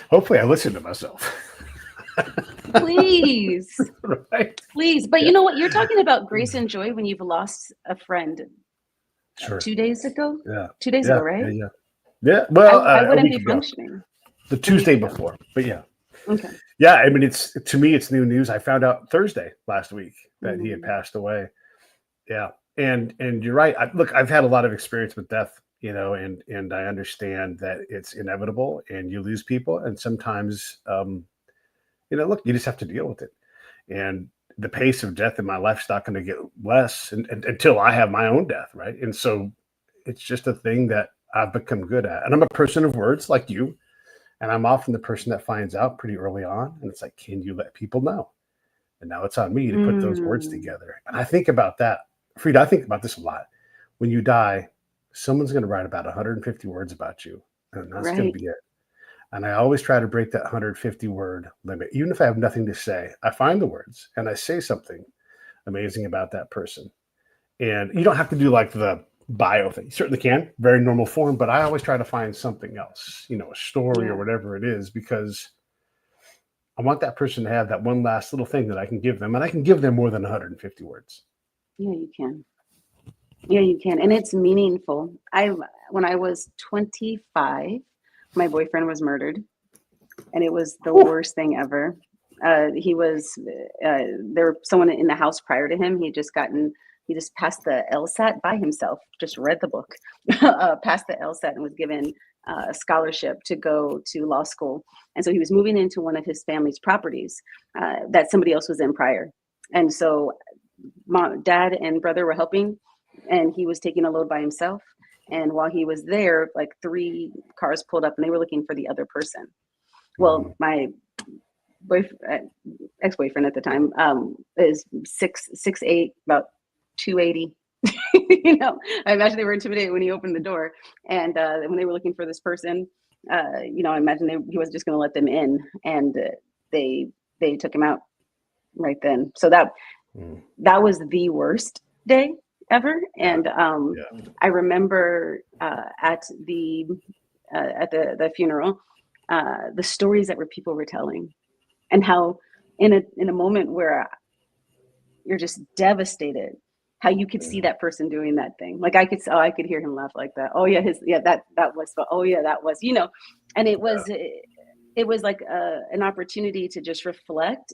Hopefully I listen to myself. Please. Right. Please. But you know what? You're talking about grace and joy when you've lost a friend 2 days ago? Yeah. 2 days ago, right? Yeah. Well, I wouldn't be functioning. The Tuesday before, but yeah. Okay. Yeah, I mean, to me, it's new news. I found out Thursday last week that he had passed away. Yeah, and you're right. I've had a lot of experience with death, and I understand that it's inevitable, and you lose people, and sometimes, you just have to deal with it. And the pace of death in my life is not going to get less until I have my own death, right? And so it's just a thing that I've become good at, and I'm a person of words like you. And I'm often the person that finds out pretty early on. And it's like, can you let people know? And now it's on me to put those words together. And I think about that. Freda, I think about this a lot. When you die, someone's going to write about 150 words about you. And that's going to be it. And I always try to break that 150 word limit. Even if I have nothing to say, I find the words and I say something amazing about that person. And you don't have to do like the bio thing. You certainly can, very normal form, but I always try to find something else, a story or whatever it is, because I want that person to have that one last little thing that I can give them, and I can give them more than 150 words. Yeah, you can. Yeah, you can. And it's meaningful. When I was 25, my boyfriend was murdered, and it was the worst thing ever. He was there was someone in the house prior to him. He just passed the LSAT by himself, just read the book, passed the LSAT and was given a scholarship to go to law school. And so he was moving into one of his family's properties that somebody else was in prior. And so dad and brother were helping, and he was taking a load by himself. And while he was there, like 3 cars pulled up and they were looking for the other person. Well, my ex-boyfriend at the time is 6'8", about 280. I imagine they were intimidated when he opened the door, and when they were looking for this person, I imagine he was just going to let them in, and they took him out right then. So that was the worst day ever. And I remember at the funeral, the stories that people were telling, and how in a moment where you're just devastated, how you could see that person doing that thing. Like I could hear him laugh like that. Oh yeah, that was. Oh yeah, that was. And it was like an opportunity to just reflect.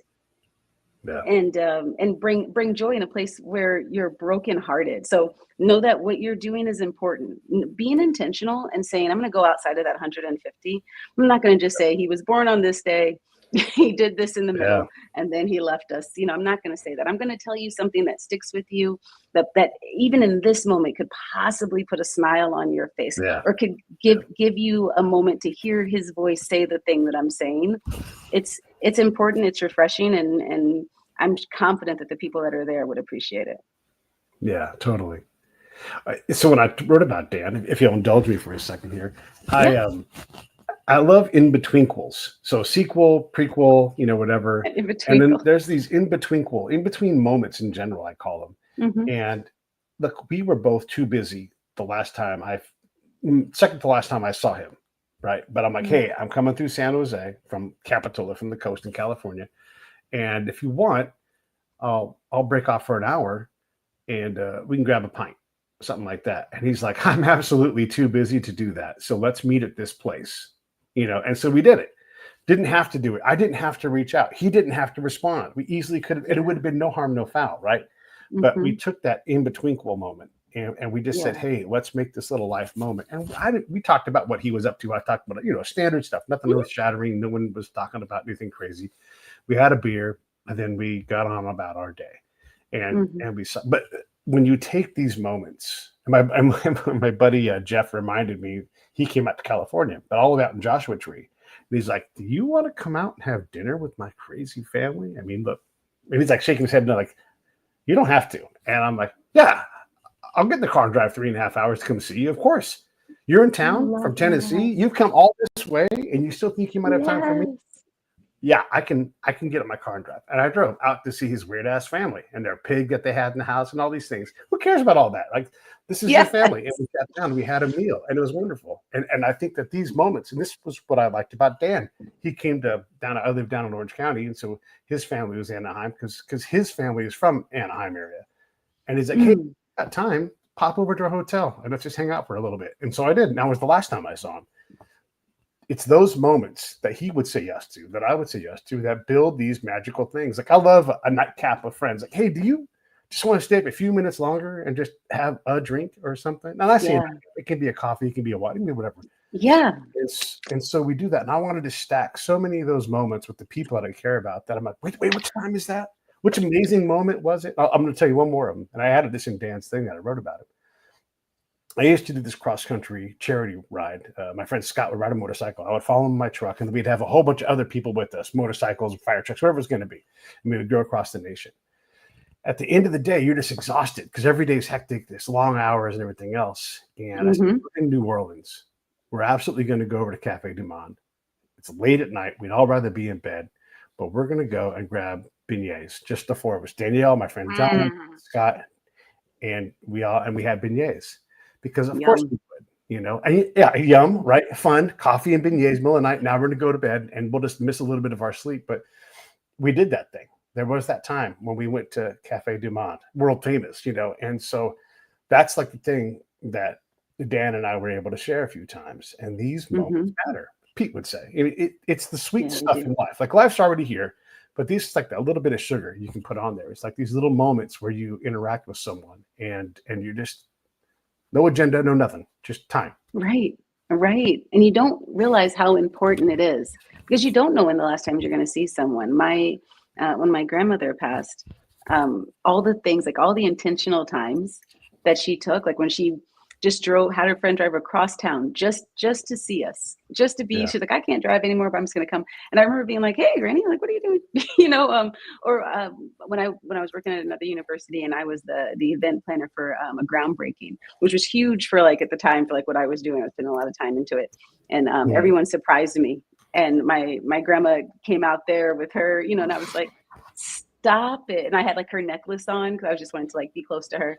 And bring joy in a place where you're brokenhearted. So know that what you're doing is important. Being intentional and saying, I'm going to go outside of that 150. I'm not going to just say he was born on this day, he did this in the middle, and then he left us. I'm not going to say that. I'm going to tell you something that sticks with you, that even in this moment could possibly put a smile on your face, or could give you a moment to hear his voice say the thing that I'm saying. It's important. It's refreshing, and I'm confident that the people that are there would appreciate it. Yeah, totally. So when I wrote about Dan, if you'll indulge me for a second here, Yeah, I love in betweenquels. So sequel, prequel, whatever. in And between. then there's these in between moments in general, I call them. Hmm. And look, we were both too busy the last time second to last time I saw him, right? But I'm like, Yeah. hey, I'm coming through San Jose from Capitola, from the coast in California, and if you want, I'll break off for an hour and we can grab a pint, something like that. And he's like, I'm absolutely too busy to do that. So let's meet at this place, And so we did it. Didn't have to do it. I didn't have to reach out. He didn't have to respond. We easily could have, and it Yeah. would have been no harm, no foul, right? But we Hmm. took that in between moment and we just said, Yeah. hey, let's make this little life moment. And we talked about what he was up to. I talked about, standard stuff, nothing Mhm. earth shattering. No one was talking about anything crazy. We had a beer and then we got on about our day. And Mhm. and we saw, but when you take these moments, my buddy Jeff reminded me, he came out to California, but all the way out in Joshua Tree. And he's like, do you want to come out and have dinner with my crazy family? I mean, look, and he's like shaking his head, no, like, you don't have to. And I'm like, yeah, I'll get in the car and drive 3.5 hours to come see you. Of course. You're in I town from love Tennessee. that. You've come all this way and you still think you might have time for me? Yes. Yeah, I can get in my car and drive. And I drove out to see his weird ass family and their pig that they had in the house and all these things. Who cares about all that? Like, this is your Yes. family. And we sat down and we had a meal and it was wonderful. And I think that these moments, and this was what I liked about Dan. He came I lived down in Orange County, and so his family was Anaheim because his family is from Anaheim area. And he's like, hey, Mm. got time, pop over to a hotel and let's just hang out for a little bit. And so I did. And that was the last time I saw him. It's those moments that he would say yes to, that I would say yes to, that build these magical things. Like I love a nightcap of friends. Like, hey, do you just want to stay up a few minutes longer and just have a drink or something? Now, that's Yeah. it can be a coffee, it can be a wine, it can be whatever. Yeah. And so we do that. And I wanted to stack so many of those moments with the people that I care about that I'm like, wait, which time is that? Which amazing moment was it? I'm going to tell you one more of them. And I added this in Dan's thing that I wrote about it. I used to do this cross country charity ride. My friend Scott would ride a motorcycle. I would follow him in my truck, and we'd have a whole bunch of other people with us, motorcycles, fire trucks, whatever it's going to be. And we would go across the nation. At the end of the day, you're just exhausted because every day is hectic, there's long hours and everything else. And I said, Hmm. in New Orleans, we're absolutely going to go over to Cafe Du Monde. It's late at night. We'd all rather be in bed, but we're going to go and grab beignets, just the four of us. Danielle, my friend John, Mm. Scott, and we had beignets because of course Yum. we would, and yeah, yum, right? Fun, coffee and beignets, middle of the night. Now we're going to go to bed and we'll just miss a little bit of our sleep. But we did that thing. There was that time when we went to Cafe Du Monde, world famous, and so that's like the thing that Dan and I were able to share a few times. And these moments Hmm. matter, Pete would say. It's the sweet Yeah, they stuff do. in life. Like life's already here, but these is like a little bit of sugar you can put on there. It's like these little moments where you interact with someone and you just no agenda, no nothing, just time. Right. Right. And you don't realize how important it is because you don't know when the last time you're going to see someone. When my grandmother passed, all the things, like all the intentional times that she took, like when she just had her friend drive across town just to see us, just to be, Yeah. she's like, I can't drive anymore, but I'm just going to come. And I remember being like, hey, Granny, like, what are you doing? Or when I was working at another university and I was the event planner for a groundbreaking, which was huge for like at the time for like what I was doing. I was putting a lot of time into it, and Mhm. everyone surprised me. And my grandma came out there with her, and I was like, stop it. And I had like her necklace on because I was just wanting to like be close to her.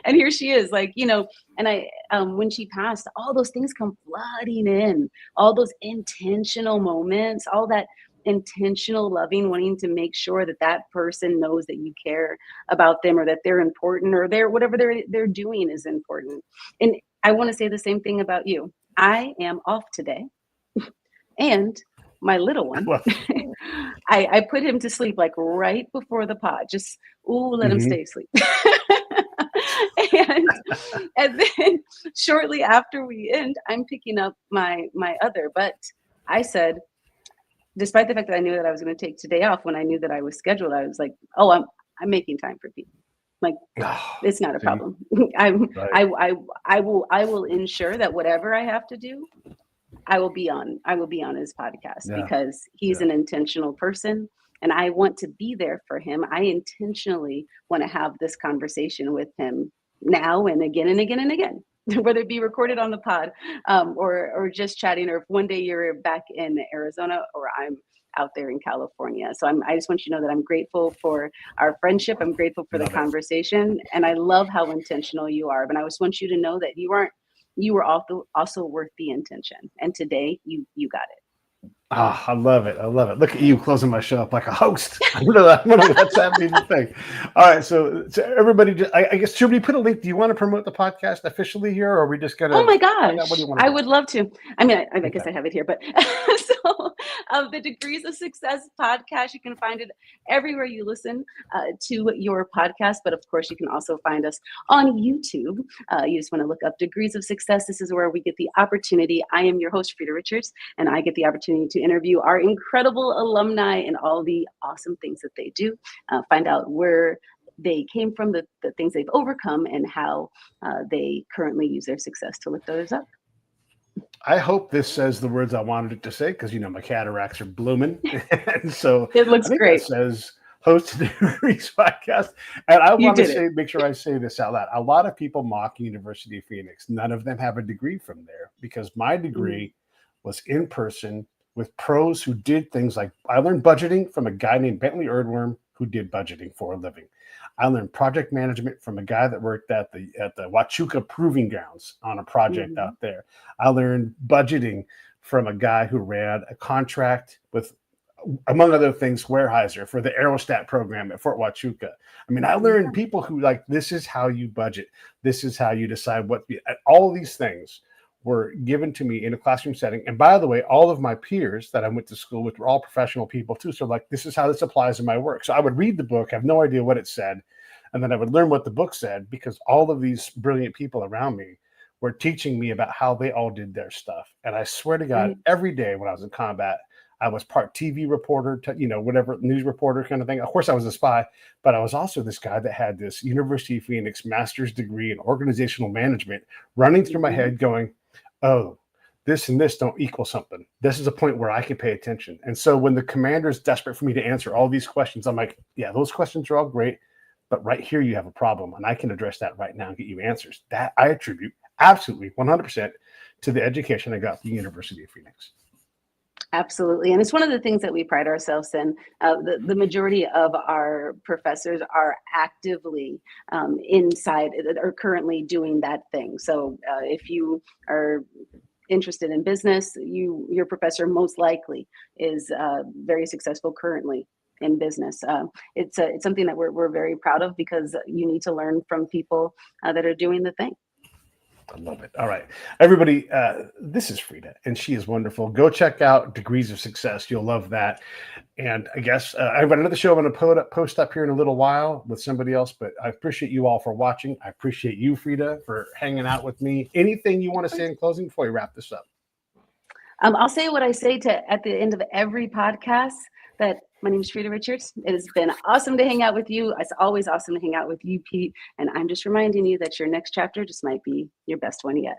And here she is, like, and I when she passed, all those things come flooding in, all those intentional moments, all that intentional loving, wanting to make sure that that person knows that you care about them or that they're important or whatever they're doing is important. And I want to say the same thing about you. I am off today, and my little one, Well, I put him to sleep like right before the pod. Just let him mhm. stay asleep. and and then shortly after we end, I'm picking up my other. But I said, despite the fact that I knew that I was going to take today off, when I knew that I was scheduled, I was like, oh, I'm making time for people. Like, Oh, it's not a see, problem. I'm right. I will ensure that whatever I have to do, I will be on his podcast Yeah, because he's yeah. an intentional person and I want to be there for him, I intentionally want to have this conversation with him now and again and again and again. Whether it be recorded on the pod, or just chatting, or if one day you're back in Arizona or I'm out there in California. So I just want you to know that I'm grateful for our friendship. I'm grateful for the conversation, and I love how intentional you are. But I just want you to know that you were also worth the intention. And today you got it. Ah, I love it. I love it. Look at you closing my show up like a host. I don't know what's happening to the thing. All right. So everybody, I guess, should we put a link? Do you want to promote the podcast officially here, or are we just going to? Oh my gosh. What do you want to I do? would love to. I mean, I guess I have it here, but so the Degrees of Success podcast, you can find it everywhere you listen to your podcast. But of course, you can also find us on YouTube. You just want to look up Degrees of Success. This is where we get the opportunity. I am your host, Freda Richards, and I get the opportunity to interview our incredible alumni and all the awesome things that they do, find out where they came from, the things they've overcome, and how they currently use their success to lift others up. I hope this says the words I wanted it to say, because my cataracts are blooming, and so it looks great. It says host the Degrees podcast, and I want to make sure I say this out loud. A lot of people mock University of Phoenix. None of them have a degree from there, because my degree was in person with pros who did things like, I learned budgeting from a guy named Bentley Erdworm who did budgeting for a living. I learned project management from a guy that worked at the Huachuca Proving Grounds on a project out there. I learned budgeting from a guy who ran a contract with, among other things, Weyerhaeuser for the Aerostat program at Fort Huachuca. I mean, I learned people who this is how you budget. This is how you decide all of these things were given to me in a classroom setting. And by the way, all of my peers that I went to school with were all professional people too. So this is how this applies in my work. So I would read the book, have no idea what it said. And then I would learn what the book said, because all of these brilliant people around me were teaching me about how they all did their stuff. And I swear to God, every day when I was in combat, I was part TV reporter, whatever, news reporter kind of thing. Of course, I was a spy, but I was also this guy that had this University of Phoenix master's degree in organizational management running through my head going, oh, this and this don't equal something. This is a point where I can pay attention. And so when the commander is desperate for me to answer all these questions, I'm like, yeah, those questions are all great, but right here you have a problem, and I can address that right now and get you answers. That I attribute absolutely 100% to the education I got at the University of Phoenix. Absolutely. And it's one of the things that we pride ourselves in. The majority of our professors are actively inside or currently doing that thing. So if you are interested in business, your professor most likely is very successful currently in business. It's something that we're very proud of, because you need to learn from people that are doing the thing. I love it. All right, everybody, this is Freda, and she is wonderful. Go check out Degrees of Success. You'll love that. And I guess I've got another show I'm going to post up here in a little while with somebody else, but I appreciate you all for watching. I appreciate you, Freda, for hanging out with me. Anything you want to say in closing before we wrap this up? I'll say what I say at the end of every podcast, that my name is Freda Richards. It has been awesome to hang out with you. It's always awesome to hang out with you, Pete. And I'm just reminding you that your next chapter just might be your best one yet.